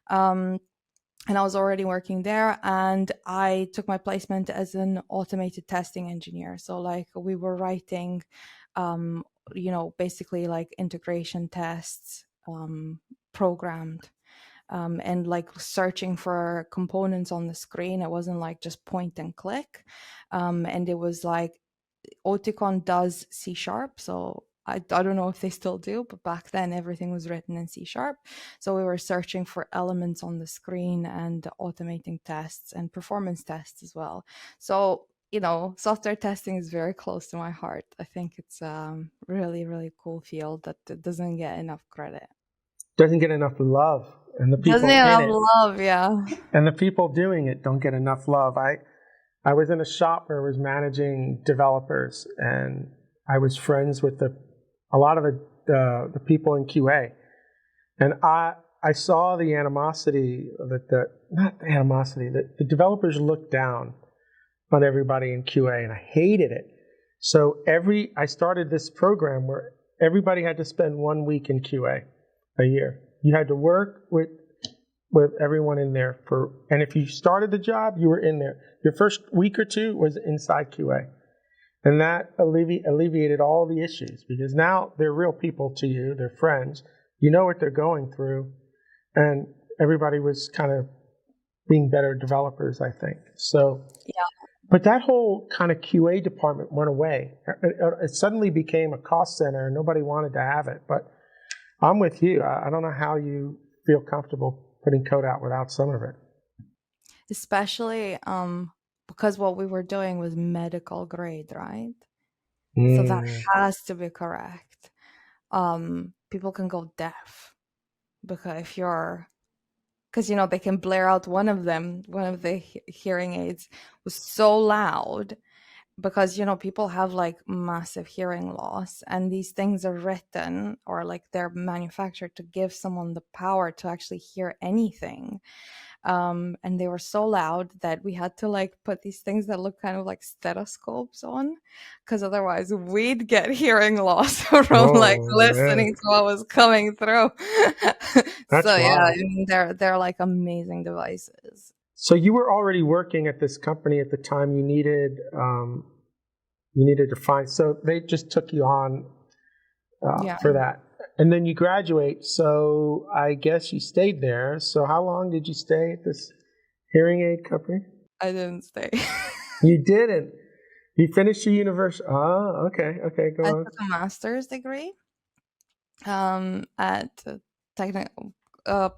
Speaker 3: And I was already working there, and I took my placement as an automated testing engineer. So like we were writing, basically like integration tests, programmed, and like searching for components on the screen. It wasn't like just point and click. And it was like Oticon does C#, so I don't know if they still do, but back then everything was written in C#. So we were searching for elements on the screen and automating tests and performance tests as well. So, software testing is very close to my heart. I think it's really, really cool field that doesn't get enough credit.
Speaker 2: Doesn't get enough love, and the people
Speaker 3: Doesn't
Speaker 2: in
Speaker 3: enough
Speaker 2: it,
Speaker 3: love, yeah.
Speaker 2: and the people doing it don't get enough love. I was in a shop where I was managing developers, and I was friends with a lot of the people in QA, and I saw the animosity that not the animosity that the developers looked down on everybody in QA, and I hated it. So I started this program where everybody had to spend 1 week in QA a year. You had to work with everyone in there and if you started the job, you were in there. Your first week or two was inside QA. And that alleviated all the issues, because now they're real people to you, they're friends, you know what they're going through, and everybody was kind of being better developers, I think. So,
Speaker 3: yeah.
Speaker 2: But that whole kind of QA department went away. It suddenly became a cost center, and nobody wanted to have it. But I'm with you. I don't know how you feel comfortable putting code out without some of it.
Speaker 3: Especially because what we were doing was medical grade, right? So that has to be correct. People can go deaf because they can blare out one of the hearing aids was so loud, because people have like massive hearing loss, and these things are written or like they're manufactured to give someone the power to actually hear anything. And they were so loud that we had to like put these things that look kind of like stethoscopes on, because otherwise we'd get hearing loss from like listening to what was coming through. So yeah, I mean, they're like amazing devices.
Speaker 2: So you were already working at this company at the time. You needed to find. So they just took you on for that. And then you graduate, so I guess you stayed there. So how long did you stay at this hearing aid company?
Speaker 3: I didn't stay.
Speaker 2: You didn't? You finished your university? Oh, okay, go on.
Speaker 3: I took a master's degree at technical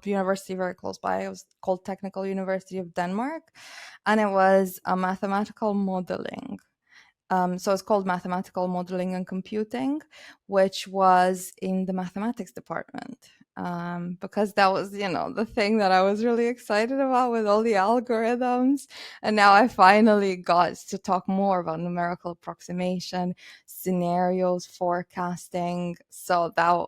Speaker 3: university very close by. It was called Technical University of Denmark, and it was a mathematical modeling. So it's called Mathematical Modeling and Computing, which was in the mathematics department, because that was, the thing that I was really excited about with all the algorithms. And now I finally got to talk more about numerical approximation, scenarios, forecasting. So that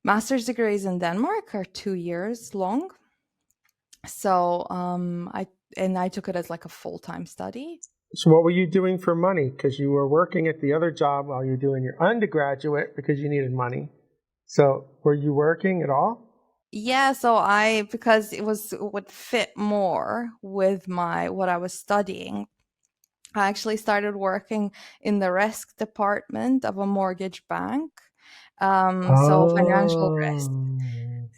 Speaker 3: master's degrees in Denmark are 2 years long. So I took it as like a full-time study.
Speaker 2: So what were you doing for money? Because you were working at the other job while you were doing your undergraduate because you needed money. So were you working at all?
Speaker 3: Yeah, so because it would fit more with what I was studying, I actually started working in the risk department of a mortgage bank. So financial risk.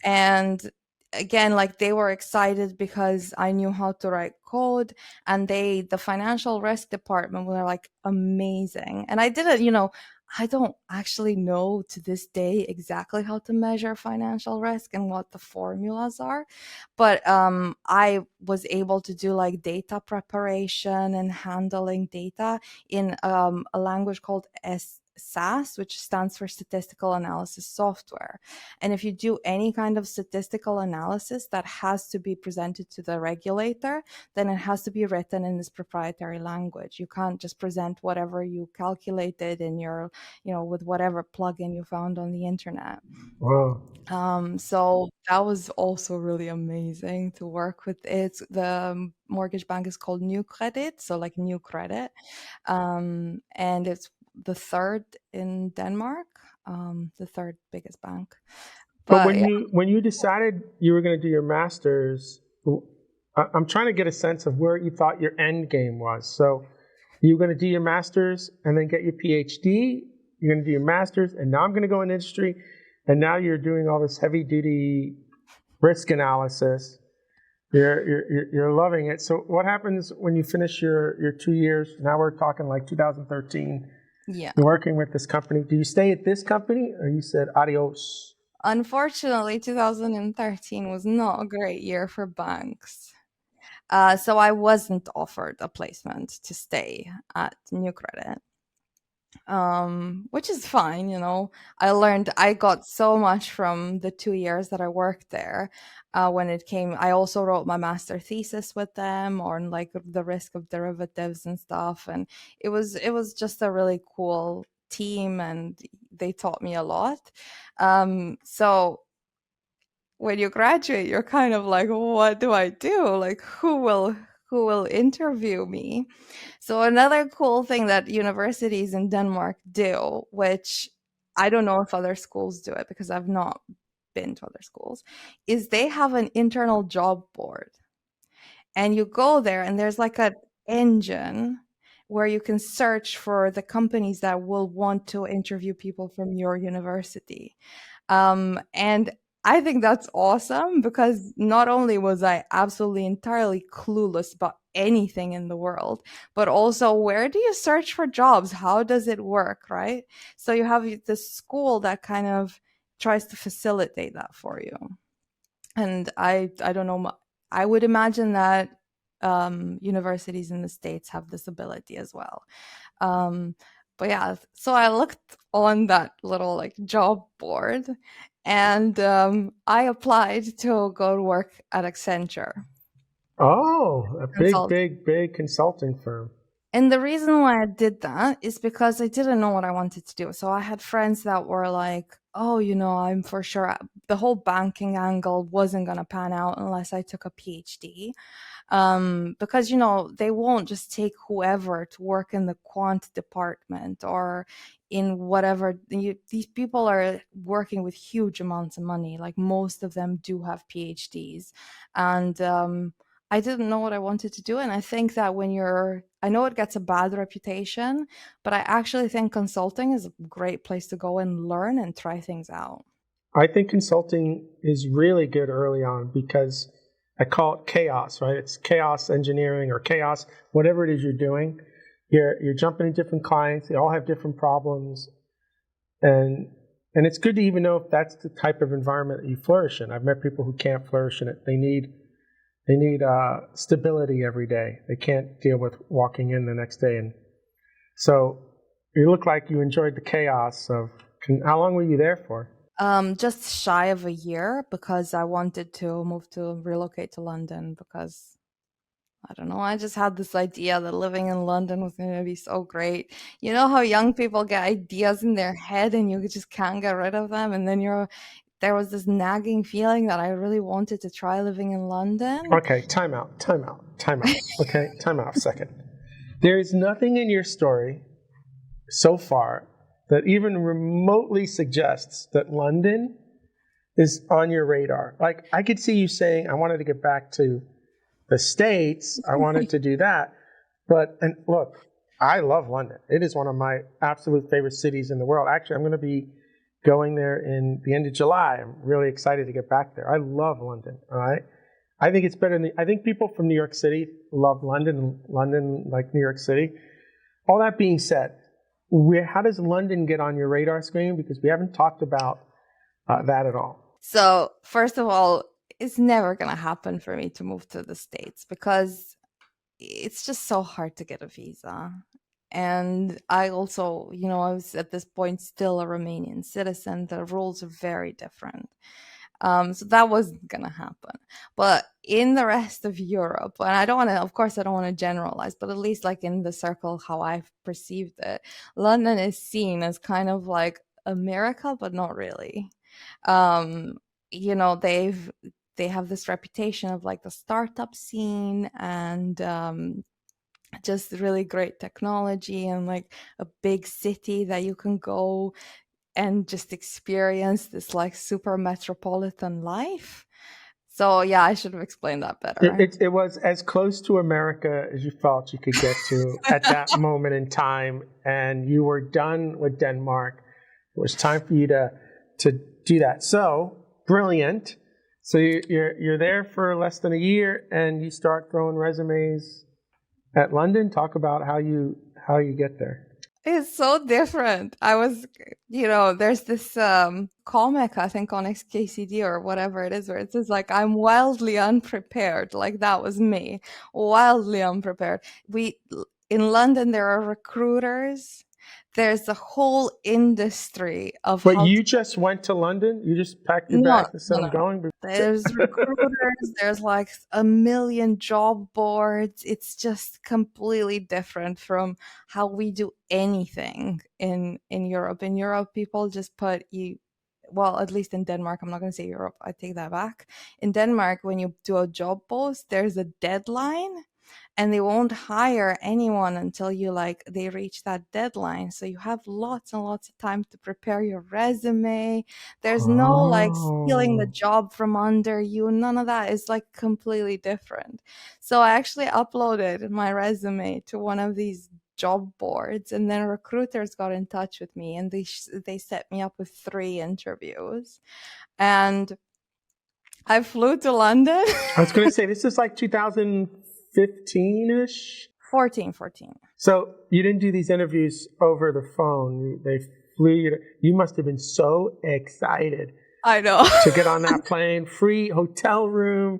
Speaker 3: And again, like they were excited because I knew how to write code, and the financial risk department were like amazing. And I didn't, I don't actually know to this day exactly how to measure financial risk and what the formulas are, but I was able to do like data preparation and handling data in a language called SAS, which stands for Statistical Analysis Software. And if you do any kind of statistical analysis that has to be presented to the regulator, then it has to be written in this proprietary language. You can't just present whatever you calculated in your, with whatever plugin you found on the internet.
Speaker 2: Wow.
Speaker 3: So that was also really amazing to work with it. The mortgage bank is called New Credit, so like New Credit. And it's the third in Denmark, the third biggest bank.
Speaker 2: But when you decided you were going to do your master's, I'm trying to get a sense of where you thought your end game was. So you were going to do your master's and then get your PhD. You're going to do your master's, and now I'm going to go in industry. And now you're doing all this heavy duty risk analysis. You're loving it. So what happens when you finish your 2 years? Now we're talking like 2013.
Speaker 3: Yeah.
Speaker 2: You're working with this company. Do you stay at this company, or you said adios?
Speaker 3: Unfortunately, 2013 was not a great year for banks. So I wasn't offered a placement to stay at New Credit. Which is fine, I got so much from the 2 years that I worked there. When it came, I also wrote my master thesis with them on like the risk of derivatives and stuff, and it was just a really cool team, and they taught me a lot. So when you graduate, you're kind of like, what do I do? Like, who will interview me? So another cool thing that universities in Denmark do, which I don't know if other schools do it because I've not been to other schools, is they have an internal job board. And you go there and there's like an engine where you can search for the companies that will want to interview people from your university. And I think that's awesome because not only was I absolutely entirely clueless about anything in the world, but also where do you search for jobs? How does it work, right? So you have this school that kind of tries to facilitate that for you. And I don't know, I would imagine that universities in the States have this ability as well. But yeah, so I looked on that little like job board, and I applied to go to work at Accenture.
Speaker 2: Oh, a big consulting firm.
Speaker 3: And the reason why I did that is because I didn't know what I wanted to do. So I had friends that were like, oh, I'm for sure the whole banking angle wasn't going to pan out unless I took a PhD. Because, they won't just take whoever to work in the quant department or in whatever. These people are working with huge amounts of money. Like most of them do have PhDs. And I didn't know what I wanted to do. And I think that I know it gets a bad reputation, but I actually think consulting is a great place to go and learn and try things out.
Speaker 2: I think consulting is really good early on because I call it chaos, right? It's chaos engineering or chaos, whatever it is you're doing. You're jumping in different clients. They all have different problems. And it's good to even know if that's the type of environment that you flourish in. I've met people who can't flourish in it. They need stability every day. They can't deal with walking in the next day. And so you look like you enjoyed the chaos of, how long were you there for?
Speaker 3: Just shy of a year because I wanted to relocate to London because, I don't know, I just had this idea that living in London was going to be so great. You know how young people get ideas in their head and you just can't get rid of them, and then there was this nagging feeling that I really wanted to try living in London.
Speaker 2: Okay, time out. Okay, time out a second. There is nothing in your story so far that even remotely suggests that London is on your radar. Like, I could see you saying, I wanted to get back to the States. I wanted to do that. And look, I love London. It is one of my absolute favorite cities in the world. Actually, I'm going to be going there in the end of July. I'm really excited to get back there. I love London, all right? I think it's better I think people from New York City love London like New York City. All that being said, how does London get on your radar screen? Because we haven't talked about that at all.
Speaker 3: So first of all, it's never going to happen for me to move to the States because it's just so hard to get a visa. And I also, I was at this point still a Romanian citizen. The rules are very different. So that wasn't gonna happen. But in the rest of Europe, and of course, I don't want to generalize, but at least like in the circle, how I've perceived it, London is seen as kind of like America, but not really. Um, they have this reputation of like the startup scene and just really great technology and like a big city that you can go and just experience this like super metropolitan life. So yeah, I should have explained that better.
Speaker 2: It was as close to America as you felt you could get to at that moment in time, and you were done with Denmark. It was time for you to do that. So brilliant. So you're there for less than a year, and you start throwing resumes at London. Talk about how you get there.
Speaker 3: It's so different. I was, there's this comic, I think, on XKCD or whatever it is, where it says, like, I'm wildly unprepared. Like, that was me. Wildly unprepared. In London, there are recruiters. There's a whole industry of
Speaker 2: But you just went to London? You just packed your bags and said, I'm going?
Speaker 3: There's recruiters, there's like a million job boards. It's just completely different from how we do anything in Europe. In Europe, people just put you, well, at least in Denmark, I'm not going to say Europe, I take that back. In Denmark, when you do a job post, there's a deadline. And they won't hire anyone until they reach that deadline. So you have lots and lots of time to prepare your resume. There's no stealing the job from under you. None of that is like completely different. So I actually uploaded my resume to one of these job boards, and then recruiters got in touch with me, and they set me up with 3 interviews. And I flew to London.
Speaker 2: I was going to say, this is like 2015-ish?
Speaker 3: 14.
Speaker 2: So you didn't do these interviews over the phone. They flew you. You must have been so excited.
Speaker 3: I know.
Speaker 2: To get on that plane, free hotel room.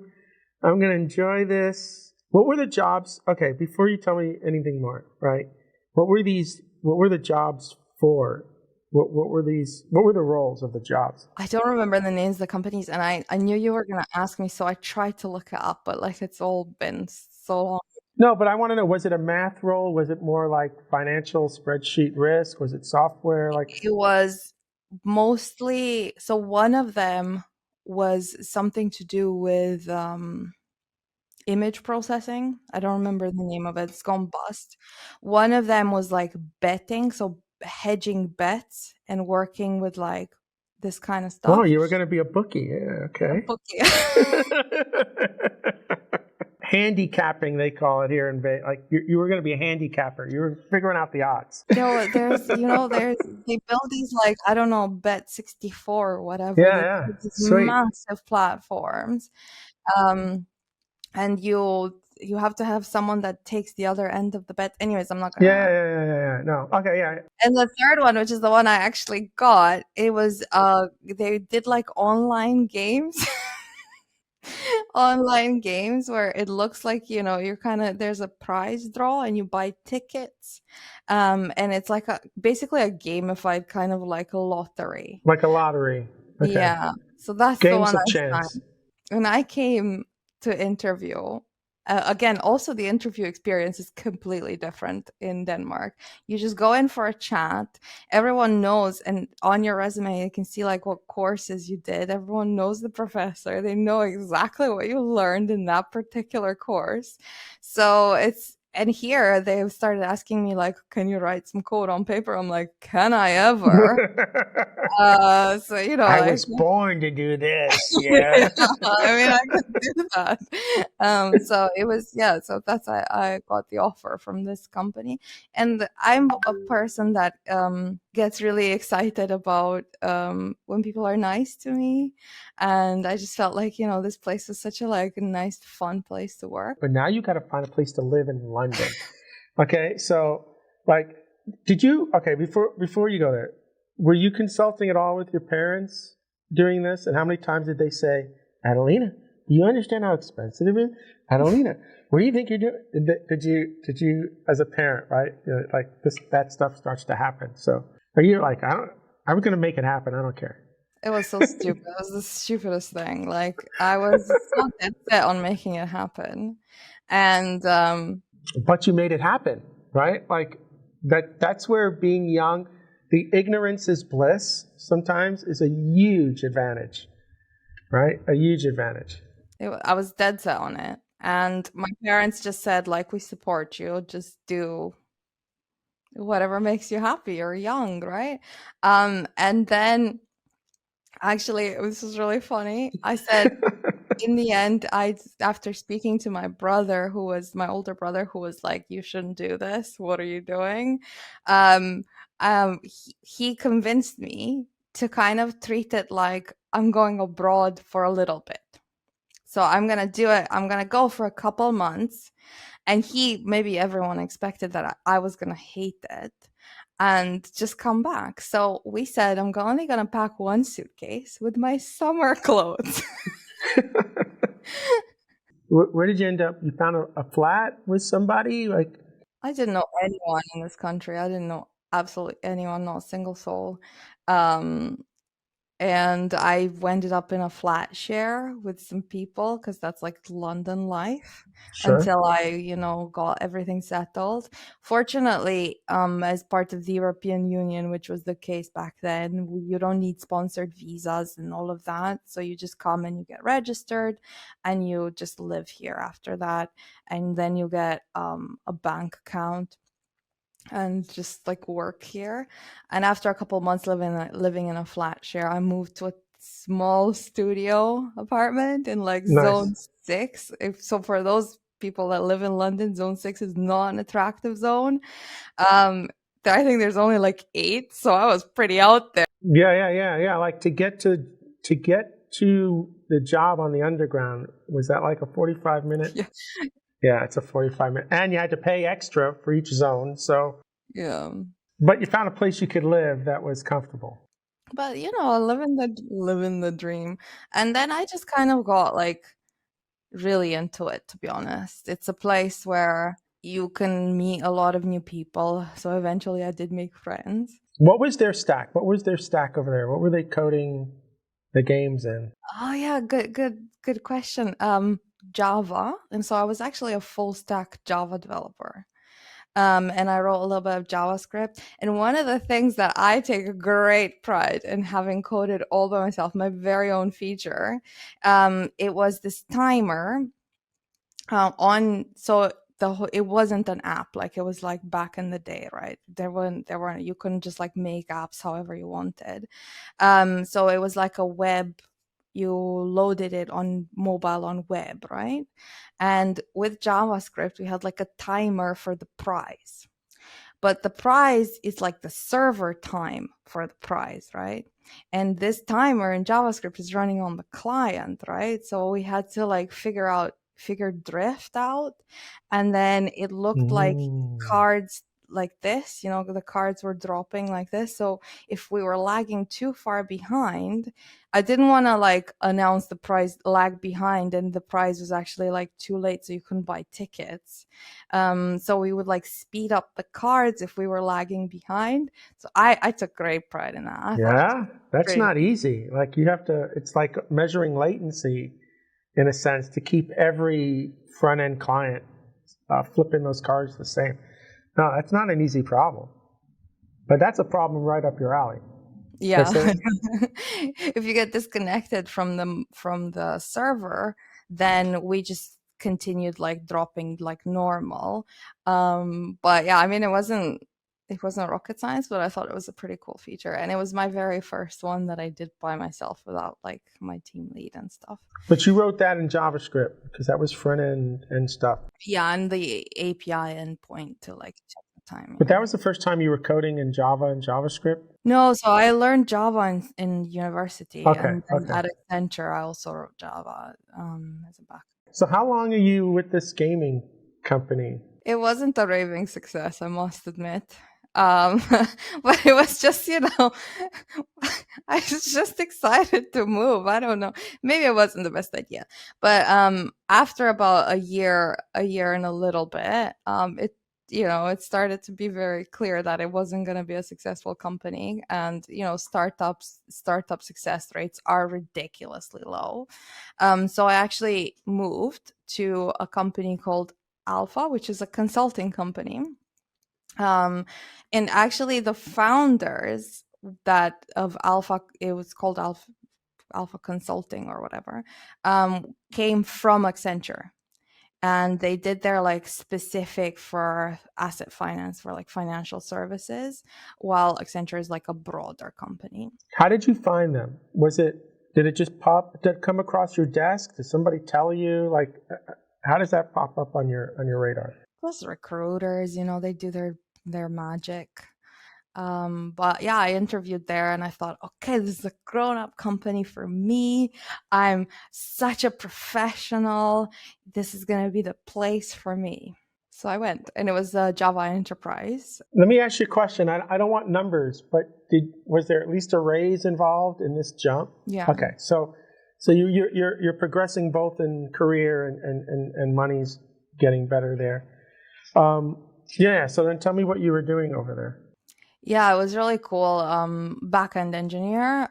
Speaker 2: I'm going to enjoy this. What were the jobs? Okay, before you tell me anything more, right? What were the jobs for? What were the roles of the jobs?
Speaker 3: I don't remember the names of the companies, and I knew you were going to ask me, so I tried to look it up, but like it's all been so long.
Speaker 2: No, but I want to know, was it a math role? Was it more like financial spreadsheet risk? Was it software?
Speaker 3: It was mostly, so one of them was something to do with image processing. I don't remember the name of it. It's gone bust. One of them was like betting, so hedging bets and working with like this kind of stuff.
Speaker 2: Oh, you were going to be a bookie. Yeah, okay.
Speaker 3: A bookie.
Speaker 2: Handicapping, they call it here in Vegas. Like you were going to be a handicapper. You were figuring out the odds.
Speaker 3: There's they build these like, I don't know, Bet 64 or whatever.
Speaker 2: Yeah.
Speaker 3: These
Speaker 2: Sweet.
Speaker 3: massive platforms. And you have to have someone that takes the other end of the bet. Anyways, I'm not gonna.
Speaker 2: Yeah. No. Okay. Yeah.
Speaker 3: And the third one, which is the one I actually got, it was they did like online games. Online games where it looks like, you're there's a prize draw and you buy tickets. And it's like basically a gamified kind of like a lottery.
Speaker 2: Like a lottery. Okay.
Speaker 3: Yeah. So that's
Speaker 2: Games
Speaker 3: the one
Speaker 2: of
Speaker 3: I
Speaker 2: chance.
Speaker 3: signed. When I came to interview, again, also the interview experience is completely different in Denmark. You just go in for a chat. Everyone knows, and on your resume, you can see like what courses you did. Everyone knows the professor. They know exactly what you learned in that particular course. So and here they've started asking me like, can you write some code on paper? I'm like, can I ever? So,
Speaker 2: I was born to do this. Yeah.
Speaker 3: I mean, I could do that. So it was, so that's, I got the offer from this company. And I'm a person that gets really excited about when people are nice to me. And I just felt like, this place was such a nice, fun place to work.
Speaker 2: But now you got to find a place to live in London. Okay. So before you go there, were you consulting at all with your parents during this? And how many times did they say, Adelina, Do you understand how expensive it is? Adelina, what do you think you're doing? Did you, as a parent, right? Like that stuff starts to happen. So are you like, I'm going to make it happen. I don't care.
Speaker 3: It was so stupid. It was the stupidest thing. Like I was so dead set on making it happen. And
Speaker 2: but you made it happen, right? Like that's where being young, the ignorance is bliss sometimes is a huge advantage, right? A huge advantage.
Speaker 3: I was dead set on it. And my parents just said, like, we support you. Just do whatever makes you happy. You're young, right? And then actually, this was really funny. I said, in the end, after speaking to my brother, who was my older brother, who was like, "You shouldn't do this. What are you doing?" He convinced me to kind of treat it like I'm going abroad for a little bit. So I'm gonna do it. I'm gonna go for a couple months, and maybe everyone expected that I was gonna hate it and just come back. So we said I'm only gonna pack one suitcase with my summer clothes.
Speaker 2: Where did you end up? You found a flat with somebody? Like
Speaker 3: I didn't know anyone in this country. I didn't know absolutely anyone, not a single soul. And I ended up in a flat share with some people because that's like London life until I, got everything settled. Fortunately, as part of the European Union, which was the case back then, you don't need sponsored visas and all of that. So you just come and you get registered and you just live here after that. And then you get a bank account and just like work here. And after a couple of months living in a flat share, I moved to a small studio apartment in like Zone 6. So for those people that live in London, Zone 6 is not an attractive zone. I think there's only like 8, so I was pretty out there.
Speaker 2: Yeah. Like to get to the job on the underground, was that like a 45-minute?
Speaker 3: Yeah.
Speaker 2: Yeah, it's a 45-minute, and you had to pay extra for each zone. So
Speaker 3: yeah,
Speaker 2: but you found a place you could live that was comfortable.
Speaker 3: But living the dream, and then I just kind of got like really into it. To be honest, it's a place where you can meet a lot of new people. So eventually, I did make friends.
Speaker 2: What was their stack? What was their stack over there? What were they coding the games in?
Speaker 3: Oh yeah, good question. Java, and so I was actually a full stack Java developer. And I wrote a little bit of JavaScript. And one of the things that I take great pride in having coded all by myself, my very own feature, it was this timer it wasn't an app like it was like back in the day, right? There weren't you couldn't just like make apps however you wanted. So it was like a web, you loaded it on mobile on web, right? And with JavaScript we had like a timer for the prize, but the prize is like the server time for the prize, right? And this timer in JavaScript is running on the client, right? So we had to like figure drift out, and then it looked like cards like this, the cards were dropping like this. So if we were lagging too far behind, I didn't want to like announce the prize lag behind and the prize was actually like too late, so you couldn't buy tickets. So we would like speed up the cards if we were lagging behind. So I took great pride in that.
Speaker 2: Yeah, that's not easy. Like you have to, it's like measuring latency in a sense to keep every front end client flipping those cards the same. No, that's not an easy problem, but that's a problem right up your alley.
Speaker 3: Yeah. If you get disconnected from the server, then we just continued like dropping like normal. But yeah, I mean, it wasn't rocket science, but I thought it was a pretty cool feature, and it was my very first one that I did by myself without like my team lead and stuff.
Speaker 2: But you wrote that in JavaScript because that was front end and stuff.
Speaker 3: Yeah, and the API endpoint to like check the timing.
Speaker 2: But that was the first time you were coding in Java and JavaScript?
Speaker 3: No, so I learned Java in university,
Speaker 2: Okay.
Speaker 3: At Accenture I also wrote Java as a backup.
Speaker 2: So how long are you with this gaming company?
Speaker 3: It wasn't a raving success, I must admit. Um, but it was just, I was just excited to move. I don't know. Maybe it wasn't the best idea. But after about a year and a little bit, it started to be very clear that it wasn't going to be a successful company. And, startup success rates are ridiculously low. So I actually moved to a company called Alpha, which is a consulting company. And actually the founders that of Alpha, it was called Alpha Consulting or whatever, came from Accenture. And they did their like specific for asset finance, for like financial services, while Accenture is like a broader company.
Speaker 2: How did you find them? Did it just did it come across your desk? Did somebody tell you? Like, how does that pop up on your radar?
Speaker 3: Plus recruiters, they do their magic. But yeah, I interviewed there and I thought, okay, this is a grown-up company for me. I'm such a professional. This is going to be the place for me. So I went, and it was a Java Enterprise.
Speaker 2: Let me ask you a question. I don't want numbers, but was there at least a raise involved in this jump?
Speaker 3: Yeah.
Speaker 2: Okay, so you're progressing both in career and money's getting better there. Yeah. So then tell me what you were doing over there.
Speaker 3: Yeah, it was really cool. Back-end engineer.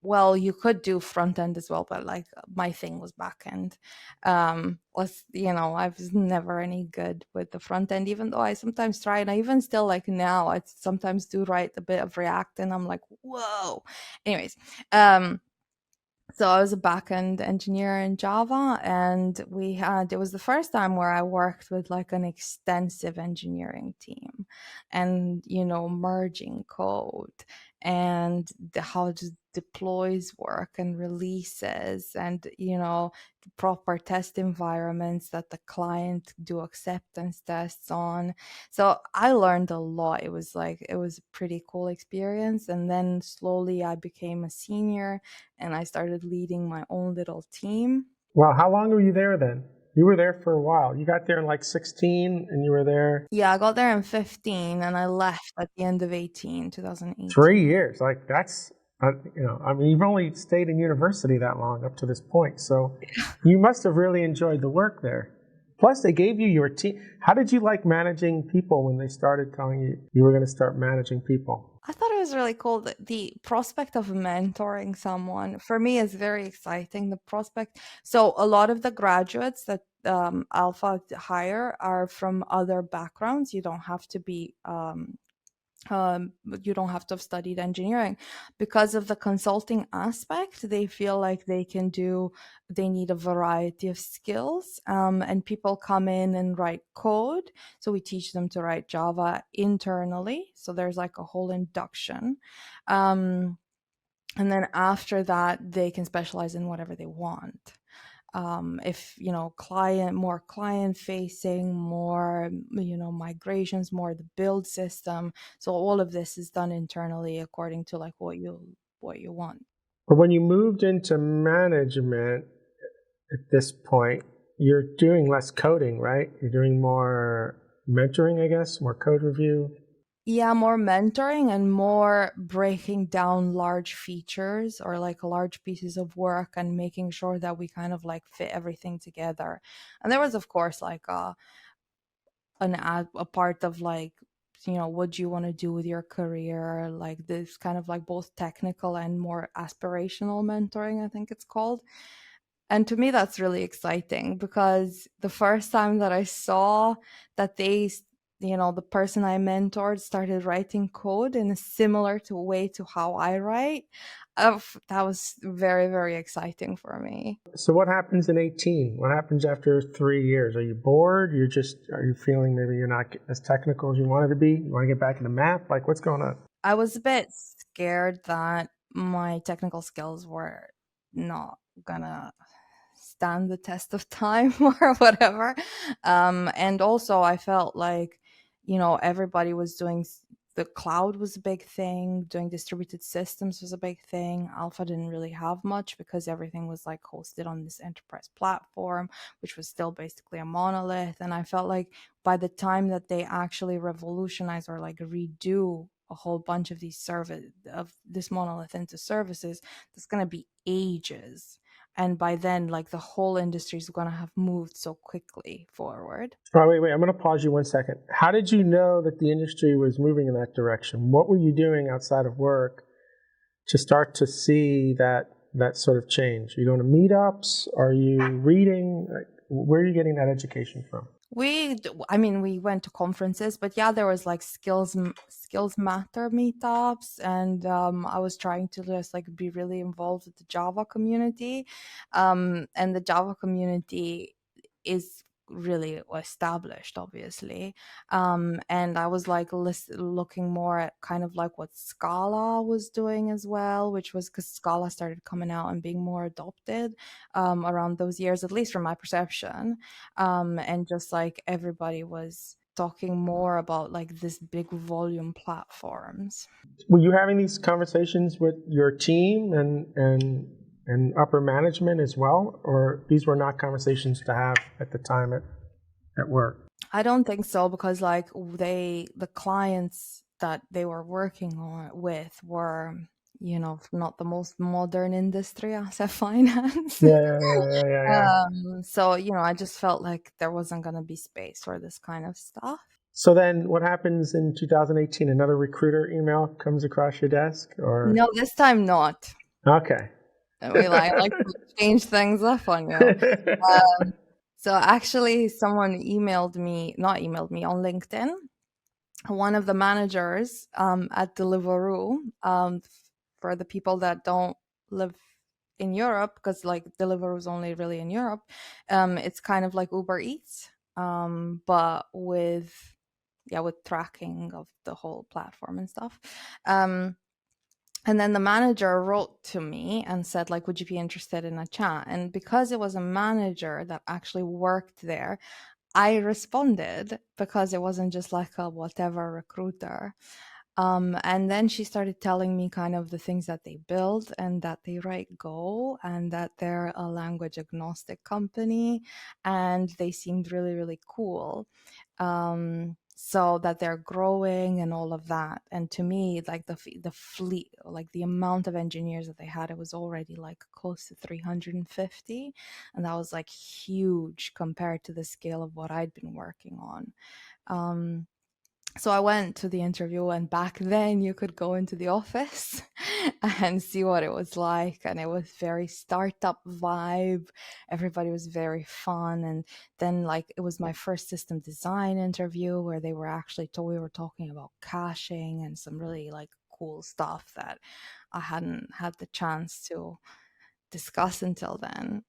Speaker 3: Well, you could do front end as well, but like my thing was back end. I was never any good with the front end, even though I sometimes try, and I even still like now I sometimes do write a bit of React, and I'm like, whoa. Anyways, so I was a back-end engineer in Java, and it was the first time where I worked with like an extensive engineering team and, merging code and how to deploys work and releases and, proper test environments that the client do acceptance tests on. So I learned a lot. It was a pretty cool experience. And then slowly I became a senior and I started leading my own little team.
Speaker 2: Well, how long were you there then? You were there for a while. You got there in like 16 and you were there?
Speaker 3: Yeah, I got there in 15 and I left at the end of 2018.
Speaker 2: 3 years. Like that's, you've only stayed in university that long up to this point. So you must have really enjoyed the work there. Plus, they gave you your team. How did you like managing people when they started telling you you were going to start managing people?
Speaker 3: I thought it was really cool. The prospect of mentoring someone for me is very exciting. The prospect. So a lot of the graduates that Alpha hire are from other backgrounds. You don't have to be you don't have to have studied engineering. Because of the consulting aspect, they feel like they need a variety of skills, and people come in and write code, so we teach them to write Java internally, so there's like a whole induction, and then after that they can specialize in whatever they want. If more client facing, more migrations, more the build system, so all of this is done internally according to like what you want.
Speaker 2: But when you moved into management at this point, you're doing less coding, right? You're doing more mentoring, I guess, more code review.
Speaker 3: Yeah, more mentoring and more breaking down large features or like large pieces of work and making sure that we kind of like fit everything together. And there was, of course, like a part of like, what do you want to do with your career? Like this kind of like both technical and more aspirational mentoring, I think it's called. And to me, that's really exciting because the first time that I saw that the person I mentored started writing code in a similar way to how I write, that was very, very exciting for me.
Speaker 2: So what happens in 18? What happens after 3 years? Are you bored? Are you feeling maybe you're not as technical as you wanted to be? You want to get back into math? Like what's going on?
Speaker 3: I was a bit scared that my technical skills were not gonna stand the test of time or whatever. And also I felt like, everybody was doing the cloud was a big thing. Doing distributed systems was a big thing. Alpha didn't really have much because everything was like hosted on this enterprise platform, which was still basically a monolith. And I felt like by the time that they actually revolutionize or like redo a whole bunch of these of this monolith into services, there's going to be ages. And by then, like the whole industry is going to have moved so quickly forward.
Speaker 2: Oh, wait. I'm going to pause you 1 second. How did you know that the industry was moving in that direction? What were you doing outside of work to start to see that sort of change? Are you going to meetups? Are you reading? Where are you getting that education from?
Speaker 3: We went to conferences, but yeah, there was like skills matter meetups, and I was trying to just like be really involved with the Java community, and the Java community is really established, obviously, and I was like looking more at kind of like what Scala was doing as well, which was because Scala started coming out and being more adopted around those years, at least from my perception, and just like everybody was talking more about like this big volume platforms.
Speaker 2: Were you having these conversations with your team and upper management as well, or these were not conversations to have at the time at work?
Speaker 3: I don't think so, because like the clients that they were working with were, not the most modern industry, asset finance.
Speaker 2: Yeah.
Speaker 3: So, I just felt like there wasn't going to be space for this kind of stuff.
Speaker 2: So then what happens in 2018? Another recruiter email comes across your desk, or?
Speaker 3: No, this time not.
Speaker 2: Okay.
Speaker 3: We like to change things up on you. So actually someone not emailed me on LinkedIn. One of the managers at Deliveroo, for the people that don't live in Europe, because like Deliveroo is only really in Europe, it's kind of like Uber Eats, but with tracking of the whole platform and stuff. And then the manager wrote to me and said, like, would you be interested in a chat? And because it was a manager that actually worked there, I responded, because it wasn't just like a whatever recruiter. And then she started telling me kind of the things that they build, and that they write Go, and that they're a language agnostic company, and they seemed really, really cool. So that they're growing and all of that. And to me, like the fleet, like the amount of engineers that they had, it was already like close to 350. And that was like huge compared to the scale of what I'd been working on. So I went to the interview, and back then you could go into the office and see what it was like. And it was very startup vibe. Everybody was very fun. And then like it was my first system design interview, where they were actually we were talking about caching and some really like cool stuff that I hadn't had the chance to discuss until then.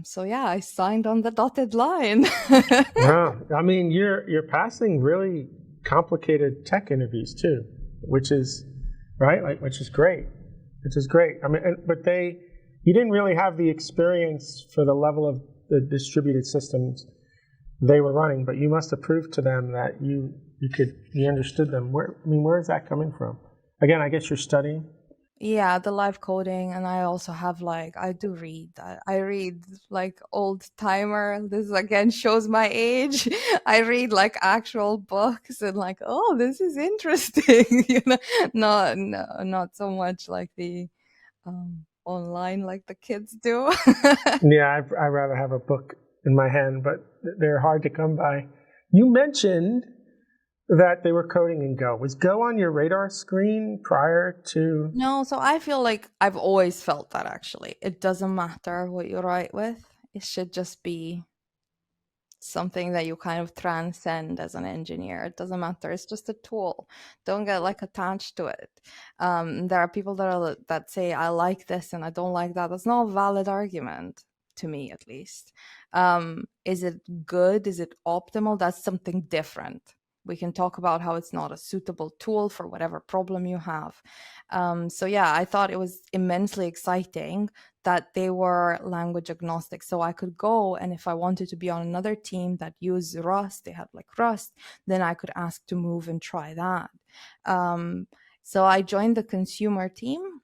Speaker 3: So yeah, I signed on the dotted line.
Speaker 2: Wow. I mean, you're passing really complicated tech interviews too, which is right, like which is great. I mean, but you didn't really have the experience for the level of the distributed systems they were running, but you must have proved to them that you understood them. Where is that coming from? Again, I guess you're studying.
Speaker 3: Yeah, the live coding, and I also have like I do read. I read like old timer. This again shows my age. I read like actual books, and like, oh, this is interesting. Not so much like the online like the kids do.
Speaker 2: Yeah, I'd rather have a book in my hand, but they're hard to come by. You mentioned that they were coding in Go. Was Go on your radar screen prior to?
Speaker 3: No, so I feel like I've always felt that actually. It doesn't matter what you write with. It should just be something that you kind of transcend as an engineer. It doesn't matter. It's just a tool. Don't get like attached to it. There are people that say I like this and I don't like that. That's not a valid argument to me, at least. Is it good? Is it optimal? That's something different. We can talk about how it's not a suitable tool for whatever problem you have. So yeah, I thought it was immensely exciting that they were language agnostic. So I could go, and if I wanted to be on another team that used Rust, they had like Rust, then I could ask to move and try that. So I joined the consumer team,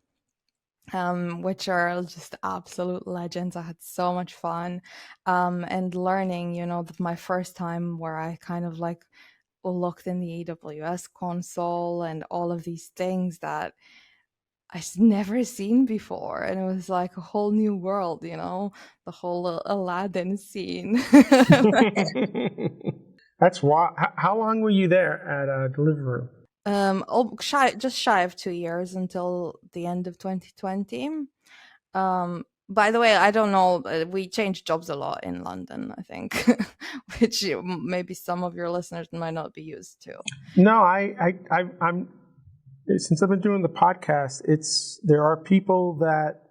Speaker 3: which are just absolute legends. I had so much fun, and learning, my first time where I kind of like looked in the AWS console and all of these things that I've never seen before. And it was like a whole new world, the whole Aladdin scene.
Speaker 2: That's why. How long were you there at Deliveroo?
Speaker 3: Just shy of 2 years, until the end of 2020. By the way, I don't know, we changed jobs a lot in London, I think, which maybe some of your listeners might not be used to.
Speaker 2: No, I'm since I've been doing the podcast, there are people that,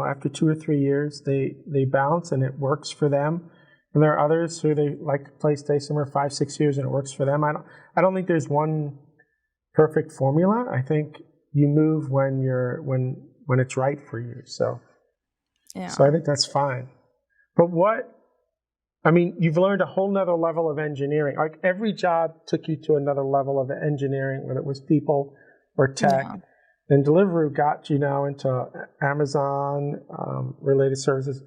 Speaker 2: after 2 or 3 years, they bounce and it works for them. And there are others who they like to stay somewhere 5, 6 years and it works for them. I don't think there's one perfect formula. I think you move when it's right for you. So I think that's fine. But you've learned a whole nother level of engineering. Like every job took you to another level of engineering, whether it was people or tech. Yeah. And Deliveroo got you now into Amazon related services,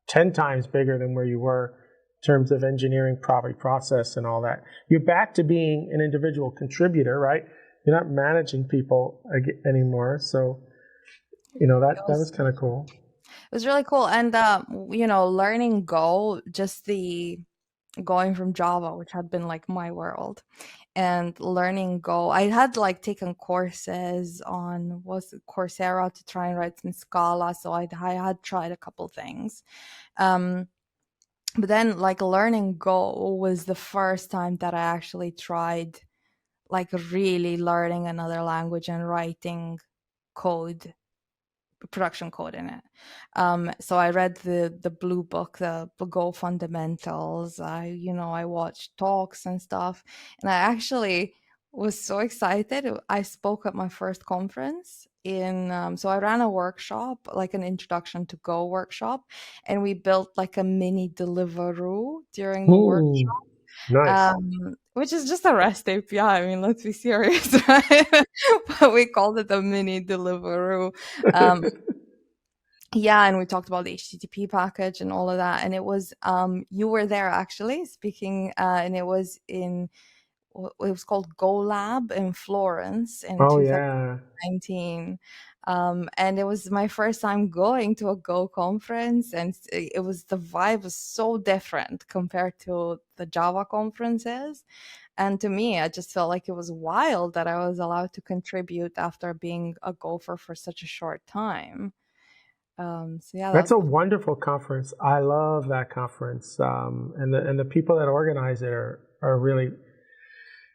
Speaker 2: 10 times bigger than where you were in terms of engineering, probably process and all that. You're back to being an individual contributor, right? You're not managing people anymore. So, that was kind of cool.
Speaker 3: It was really cool. And, learning Go, just going from Java, which had been like my world, and learning Go. I had like taken courses on Coursera to try and write some Scala. So I had tried a couple things. But then like learning Go was the first time that I actually tried like really learning another language and writing production code in it. So I read the blue book, the Go fundamentals. I watched talks and stuff, and I actually was so excited. I spoke at my first conference so I ran a workshop, like an introduction to Go workshop, and we built like a mini Deliveroo during the workshop.
Speaker 2: Nice.
Speaker 3: Which is just a REST API. I mean, let's be serious, right? But we called it a mini Deliveroo. Yeah, and we talked about the HTTP package and all of that. And it was, you were there actually speaking, and it was called Go Lab in Florence in 2019. And it was my first time going to a Go conference, and the vibe was so different compared to the Java conferences. And to me, I just felt like it was wild that I was allowed to contribute after being a Gopher for such a short time. So yeah,
Speaker 2: that's a wonderful conference. I love that conference, and the people that organize it are really.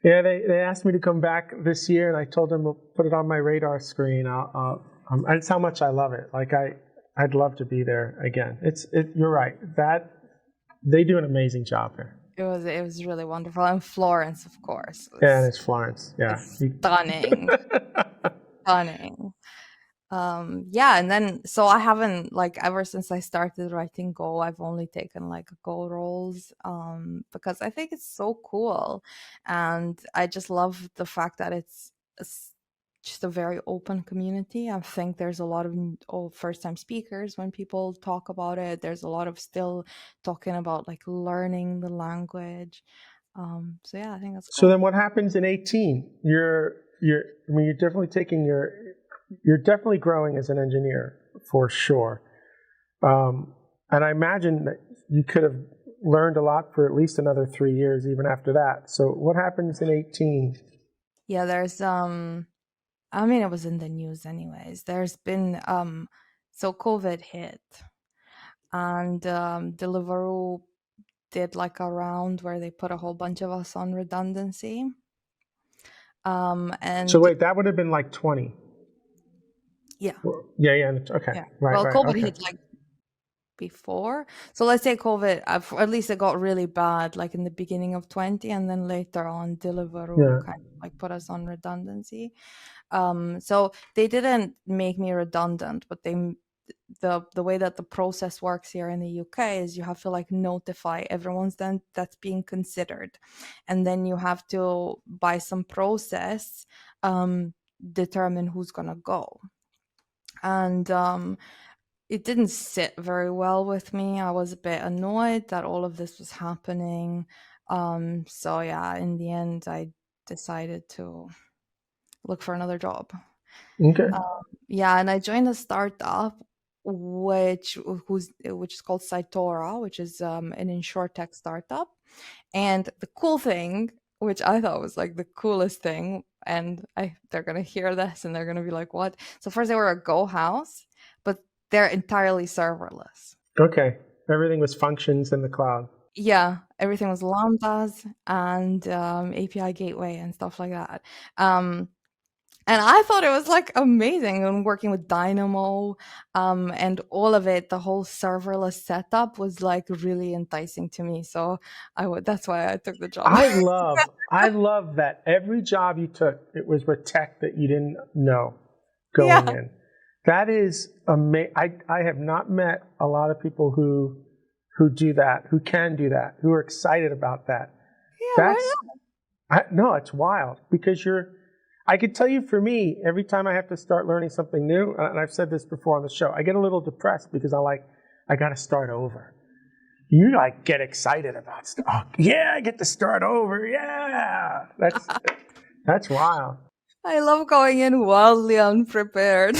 Speaker 2: Yeah, they asked me to come back this year, and I told them to put it on my radar screen. That's how much I love it. Like I'd love to be there again. You're right. That they do an amazing job there.
Speaker 3: It was really wonderful. And Florence, of course.
Speaker 2: And it's Florence. Yeah,
Speaker 3: stunning, stunning. Yeah, and then so I haven't, like, ever since I started writing Go, I've only taken like Go roles, because I think it's so cool, and I just love the fact that it's just a very open community. I think there's a lot of first-time speakers when people talk about it. There's a lot of still talking about like learning the language. So yeah, I think that's cool.
Speaker 2: So then what happens in 18? You're definitely growing as an engineer for sure. And I imagine that you could have learned a lot for at least another 3 years even after that. So what happens in 18?
Speaker 3: Yeah, there's it was in the news anyways. There's been so COVID hit, and Deliveroo did like a round where they put a whole bunch of us on redundancy. And
Speaker 2: so wait, that would have been like 20.
Speaker 3: Yeah.
Speaker 2: Yeah. Okay.
Speaker 3: Yeah.
Speaker 2: Right.
Speaker 3: Well,
Speaker 2: right.
Speaker 3: COVID
Speaker 2: Okay.
Speaker 3: hit like before. So let's say COVID, at least it got really bad, like in the beginning of 20, and then later on, Deliveroo kind of like put us on redundancy. So they didn't make me redundant, but the way that the process works here in the UK is you have to like notify everyone's then that's being considered, and then you have to, by some process, determine who's gonna go. And it didn't sit very well with me. I was a bit annoyed that all of this was happening. So yeah, in the end, I decided to look for another job.
Speaker 2: Okay.
Speaker 3: Yeah, and I joined a startup which is called Cytora, which is an insurtech startup. And the cool thing, which I thought was like the coolest thing, and they're gonna hear this and they're gonna be like, "What?" So first they were a Go house, but they're entirely serverless.
Speaker 2: Okay. Everything was functions in the cloud.
Speaker 3: Yeah, everything was lambdas and API gateway and stuff like that. And I thought it was like amazing, and working with Dynamo, and all of it, the whole serverless setup was like really enticing to me. So that's why I took the job.
Speaker 2: I love that every job you took, it was with tech that you didn't know going in. That is amazing. I have not met a lot of people who do that, who can do that, who are excited about that.
Speaker 3: Yeah,
Speaker 2: No, it's wild, because I could tell you, for me, every time I have to start learning something new, and I've said this before on the show, I get a little depressed because I got to start over. You like get excited about stuff. Oh, yeah, I get to start over. Yeah, that's wild.
Speaker 3: I love going in wildly unprepared.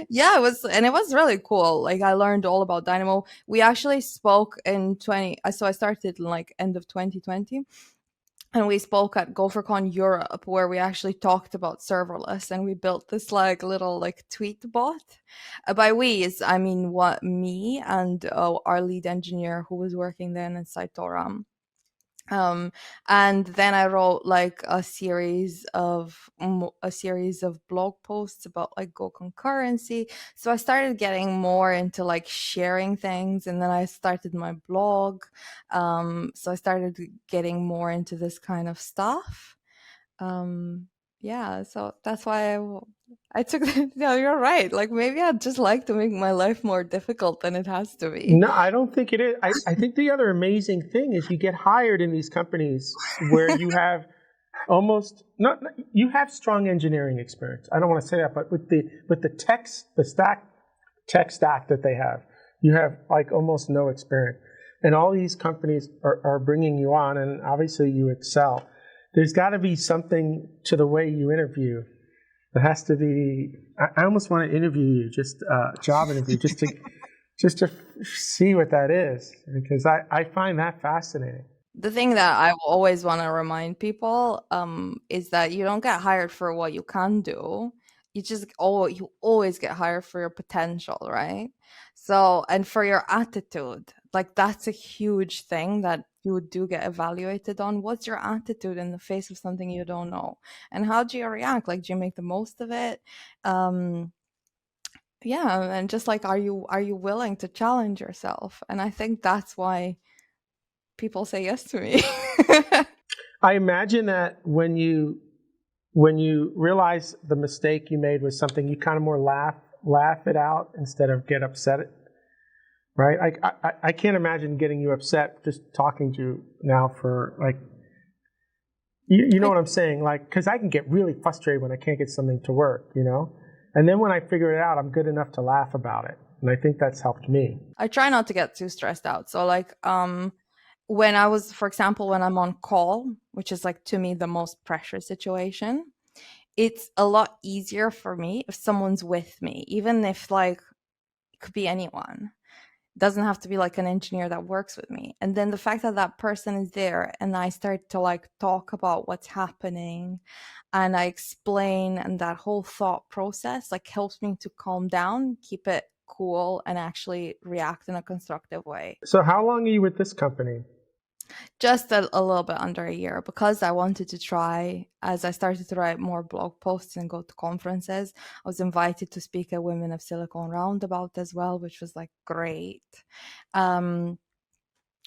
Speaker 3: Yeah, it was really cool. Like, I learned all about Dynamo. We actually spoke in so I started in like end of 2020. And we spoke at GopherCon Europe, where we actually talked about serverless, and we built this like little like tweet bot. By we is I mean me and our lead engineer who was working then in Cytora. And then I wrote like a series of blog posts about like Go concurrency. So I started getting more into like sharing things, and then I started my blog. So I started getting more into this kind of stuff. Yeah, so that's why I took no, you're right. Like, maybe I'd just like to make my life more difficult than it has to be.
Speaker 2: No, I don't think it is. I think the other amazing thing is you get hired in these companies where you have you have strong engineering experience. I don't want to say that, but with the tech stack that they have, you have like almost no experience. And all these companies are bringing you on, and obviously you excel. There's got to be something to the way you interview. There has to be. I almost want to interview you, just job interview, just to see what that is, because I find that fascinating.
Speaker 3: The thing that I always want to remind people is that you don't get hired for what you can do. You always get hired for your potential, right? So, and for your attitude, like that's a huge thing that you do get evaluated on. What's your attitude in the face of something you don't know? And how do you react? Like, do you make the most of it? Yeah, and just like, are you willing to challenge yourself? And I think that's why people say yes to me.
Speaker 2: I imagine that when you realize the mistake you made was something, you kind of more laugh it out instead of get upset, right? I can't imagine getting you upset just talking to you now for like, you know what I'm saying? Like, because I can get really frustrated when I can't get something to work, you know? And then when I figure it out, I'm good enough to laugh about it. And I think that's helped me.
Speaker 3: I try not to get too stressed out. So like, for example, when I'm on call, which is like to me the most pressure situation, it's a lot easier for me if someone's with me, even if like it could be anyone. It doesn't have to be like an engineer that works with me. And then the fact that that person is there and I start to like talk about what's happening and I explain, and that whole thought process like helps me to calm down, keep it cool, and actually react in a constructive way.
Speaker 2: So how long are you with this company?
Speaker 3: just a little bit under a year, because I wanted to try. As I started to write more blog posts and go to conferences, I was invited to speak at Women of Silicon Roundabout as well, which was like great.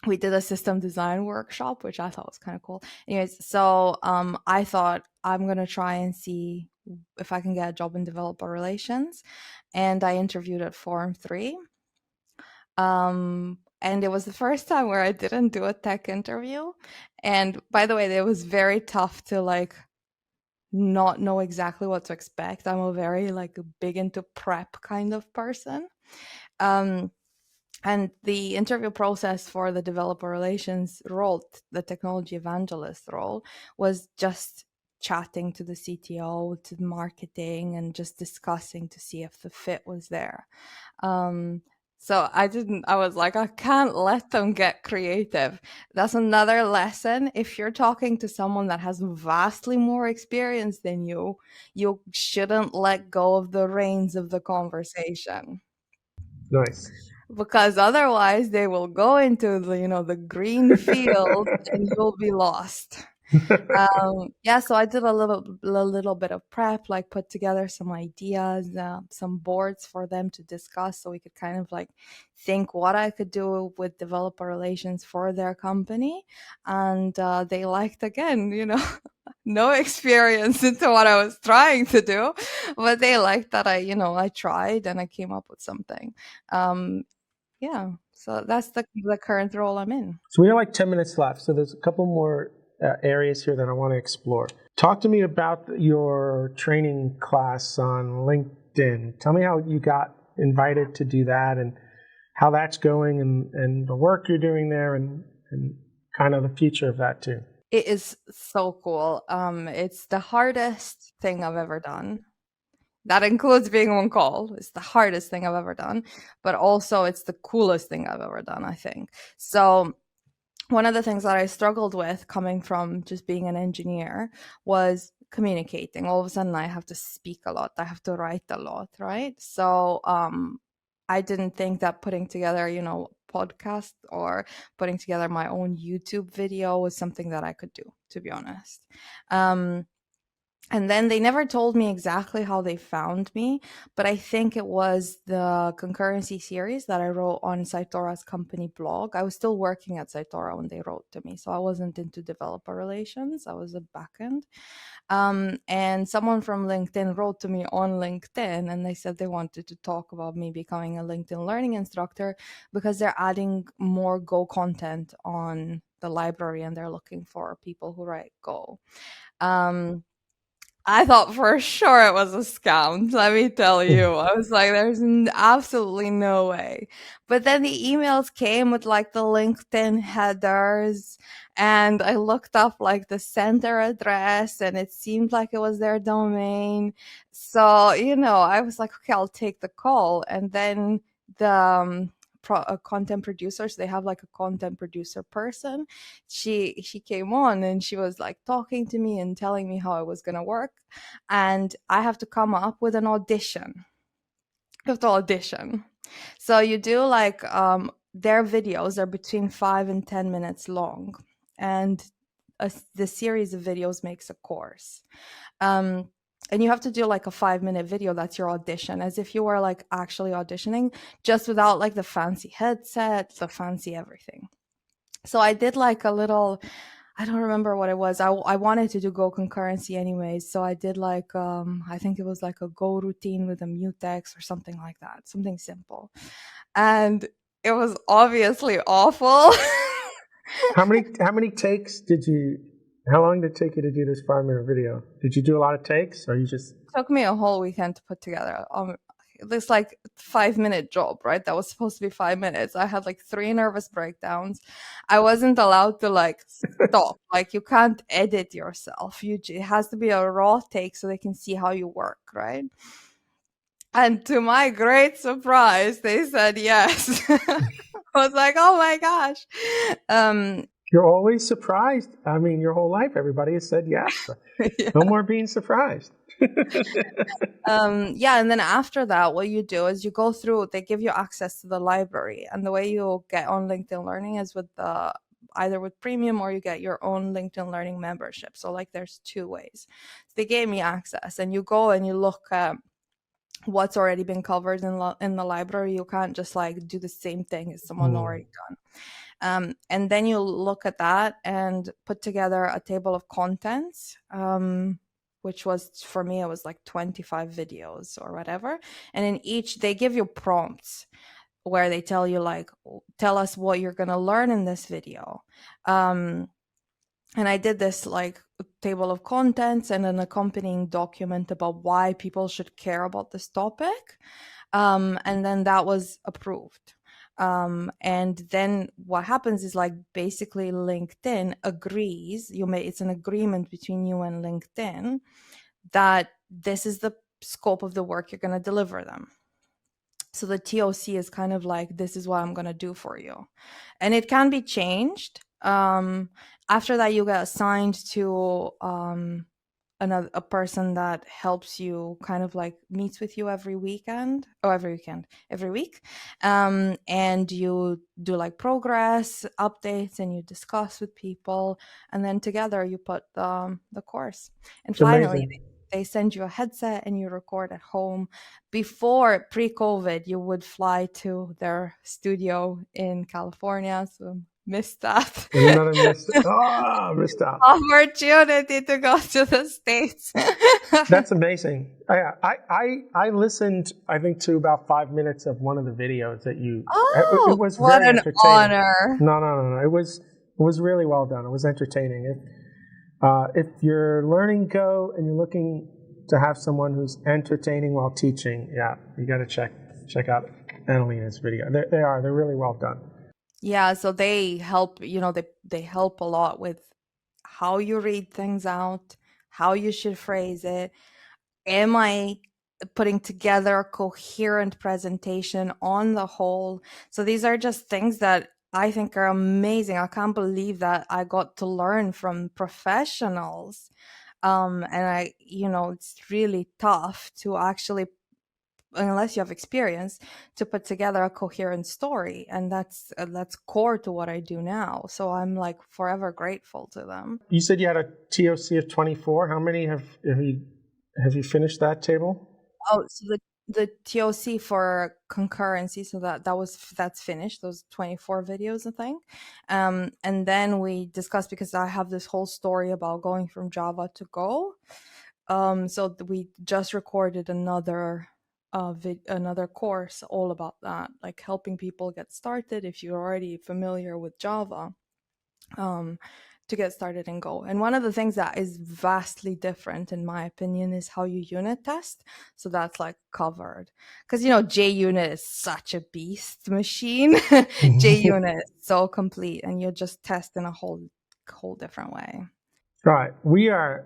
Speaker 3: We did a system design workshop, which I thought was kind of cool. Anyways, so I thought I'm going to try and see if I can get a job in developer relations. And I interviewed at Forum 3. And it was the first time where I didn't do a tech interview. And by the way, it was very tough to like not know exactly what to expect. I'm a very like big into prep kind of person. And the interview process for the developer relations role, the technology evangelist role, was just chatting to the CTO, to marketing, and just discussing to see if the fit was there. So I was like, I can't let them get creative. That's another lesson. If you're talking to someone that has vastly more experience than you shouldn't let go of the reins of the conversation.
Speaker 2: Nice.
Speaker 3: Because otherwise they will go into the green field and you'll be lost. Yeah, so I did a little bit of prep, like put together some ideas, some boards for them to discuss, so we could kind of like think what I could do with developer relations for their company. And they liked, again, no experience into what I was trying to do, but they liked that I tried and I came up with something. Yeah, so that's the current role I'm in.
Speaker 2: So we have like 10 minutes left. So there's a couple more areas here that I want to explore. Talk to me about your training class on LinkedIn. Tell me how you got invited to do that and how that's going, and the work you're doing there, and kind of the future of that too.
Speaker 3: It is so cool. It's the hardest thing I've ever done. That includes being on call. It's the hardest thing I've ever done, but also it's the coolest thing I've ever done, I think. So one of the things that I struggled with coming from just being an engineer was communicating. All of a sudden I have to speak a lot. I have to write a lot, right? So I didn't think that putting together, podcast or putting together my own YouTube video was something that I could do, to be honest. And then they never told me exactly how they found me, but I think it was the concurrency series that I wrote on Saitora's company blog. I was still working at Saitora when they wrote to me, so I wasn't into developer relations. I was a backend. And someone from LinkedIn wrote to me on LinkedIn, and they said they wanted to talk about me becoming a LinkedIn learning instructor because they're adding more Go content on the library and they're looking for people who write Go. I thought for sure it was a scam. Let me tell you. I was like, there's absolutely no way. But then the emails came with like the LinkedIn headers, and I looked up like the sender address, and it seemed like it was their domain. So, I was like, okay, I'll take the call. And then the content producers, they have like a content producer person. She came on and she was like talking to me and telling me how it was going to work, and I have to come up with an audition. You have to audition. So you do like their videos are between 5 and 10 minutes long, and the series of videos makes a course. And you have to do like a 5-minute video. That's your audition, as if you were like actually auditioning, just without like the fancy headset, the fancy everything. So I did like a little, I don't remember what it was. I wanted to do Go concurrency anyways. So I did like, I think it was like a Go routine with a mutex or something like that, something simple. And it was obviously awful.
Speaker 2: How many takes how long did it take you to do this 5-minute video? Did you do a lot of takes, or you just...
Speaker 3: It took me a whole weekend to put together. This like 5-minute job, right? That was supposed to be 5 minutes. I had like 3 nervous breakdowns. I wasn't allowed to like stop. Like you can't edit yourself. It has to be a raw take so they can see how you work, right? And to my great surprise, they said yes. I was like, oh my gosh.
Speaker 2: You're always surprised. I mean, your whole life, everybody has said yes. Yeah. No more being surprised.
Speaker 3: Yeah, and then after that, what you do is you go through, they give you access to the library. And the way you get on LinkedIn Learning is with the either with premium or you get your own LinkedIn Learning membership. So like there's two ways. So they gave me access, and you go and you look at what's already been covered in the library. You can't just like do the same thing as someone already done. And then you look at that and put together a table of contents, which was, for me, it was like 25 videos or whatever. And in each, they give you prompts where they tell you like, tell us what you're going to learn in this video. And I did this like table of contents and an accompanying document about why people should care about this topic. And then that was approved. And then what happens is like basically LinkedIn agrees, it's an agreement between you and LinkedIn that this is the scope of the work you're going to deliver them. So the TOC is kind of like, this is what I'm going to do for you. And it can be changed. After that, you get assigned to a person that helps you, kind of like meets with you every week. And you do like progress updates and you discuss with people, and then together you put the course. And
Speaker 2: It's
Speaker 3: finally,
Speaker 2: amazing.
Speaker 3: they send you a headset and you record at home. Before, pre-COVID, you would fly to their studio in California. So missed that.
Speaker 2: Another missed out.
Speaker 3: Opportunity to go to the States.
Speaker 2: That's amazing. I listened, I think, to about 5 minutes of one of the videos that you.
Speaker 3: Oh,
Speaker 2: it was
Speaker 3: what
Speaker 2: very
Speaker 3: an
Speaker 2: entertaining.
Speaker 3: honor!
Speaker 2: No. It was really well done. It was entertaining. If you're learning Go and you're looking to have someone who's entertaining while teaching, yeah, you got to check out Adelina's video. They're really well done.
Speaker 3: Yeah, so they help, they help a lot with how you read things out, how you should phrase it. Am I putting together a coherent presentation on the whole? So these are just things that I think are amazing. I can't believe that I got to learn from professionals. And it's really tough to actually, unless you have experience, to put together a coherent story, and that's core to what I do now. So I'm like forever grateful to them.
Speaker 2: You said you had a TOC of 24. How many have you finished that table?
Speaker 3: Oh, so the TOC for concurrency, so that's finished, those 24 videos, I think. And then we discussed, because I have this whole story about going from Java to Go. So we just recorded another course all about that, like helping people get started if you're already familiar with Java, to get started in Go. And one of the things that is vastly different, in my opinion, is how you unit test. So that's like covered, because JUnit is such a beast machine. JUnit is so complete, and you just test in a whole different way.
Speaker 2: Right. We are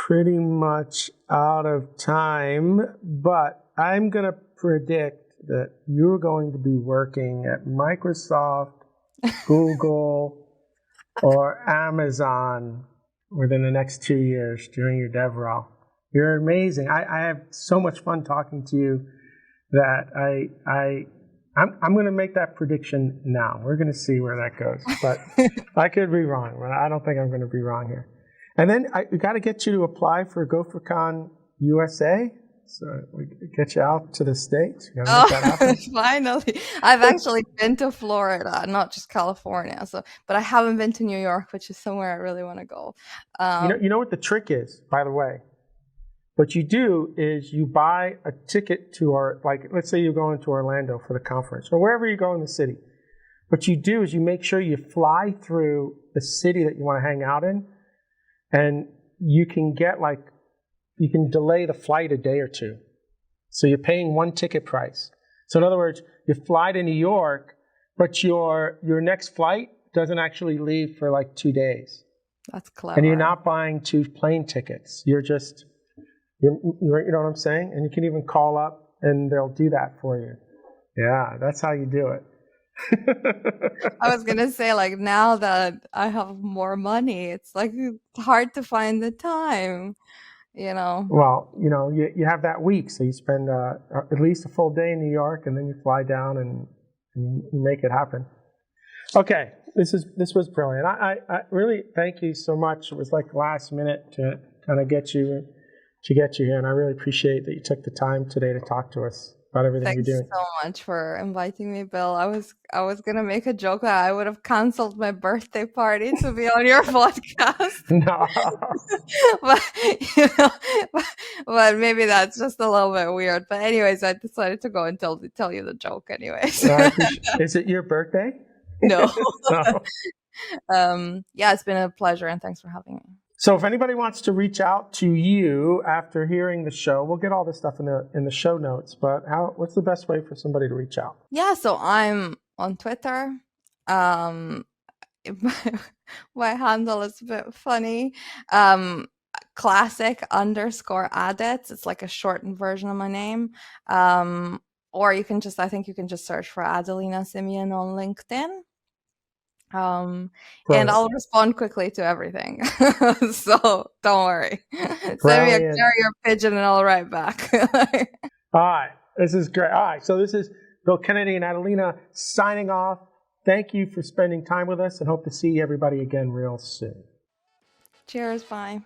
Speaker 2: pretty much out of time, but I'm going to predict that you're going to be working at Microsoft, Google, or Amazon within the next 2 years during your DevRel. You're amazing. I have so much fun talking to you that I'm going to make that prediction now. We're going to see where that goes, but I could be wrong. I don't think I'm going to be wrong here. And then we got to get you to apply for GopherCon USA. So we get you out to the States. You gotta make that happen.
Speaker 3: Finally. I've actually been to Florida, not just California. But I haven't been to New York, which is somewhere I really want to go.
Speaker 2: You know what the trick is, by the way? What you do is you buy a ticket to let's say you're going to Orlando for the conference, or wherever you go in the city. What you do is you make sure you fly through the city that you want to hang out in, and you can you can delay the flight a day or two. So you're paying one ticket price. So in other words, you fly to New York, but your next flight doesn't actually leave for like 2 days.
Speaker 3: That's clever.
Speaker 2: And you're not buying 2 plane tickets. You know what I'm saying? And you can even call up and they'll do that for you. Yeah, that's how you do it.
Speaker 3: I was going to say, like, now that I have more money, it's like hard to find the time.
Speaker 2: Well, you have that week, so you spend at least a full day in New York, and then you fly down and you make it happen. Okay, this was brilliant. I really thank you so much. It was like last minute to kind of get you here, and I really appreciate that you took the time today to talk to us about everything
Speaker 3: Thanks
Speaker 2: you're doing.
Speaker 3: so much for inviting me, Bill. I was gonna make a joke that I would have canceled my birthday party to be on your podcast.
Speaker 2: No.
Speaker 3: but, but maybe that's just a little bit weird. But anyways, I decided to go and tell you the joke anyways.
Speaker 2: Is it your birthday?
Speaker 3: No.
Speaker 2: No.
Speaker 3: Yeah, it's been a pleasure, and thanks for having me.
Speaker 2: So if anybody wants to reach out to you after hearing the show, we'll get all this stuff in the show notes, but what's the best way for somebody to reach out?
Speaker 3: Yeah, so I'm on Twitter. My handle is a bit funny. Classic_Adets. It's like a shortened version of my name. Or I think you can just search for Adelina Simion on LinkedIn. And I'll respond quickly to everything. So don't worry. Send me a carrier pigeon and I'll write back.
Speaker 2: All right. This is great. All right. So this is Bill Kennedy and Adelina signing off. Thank you for spending time with us and hope to see everybody again real soon.
Speaker 3: Cheers. Bye.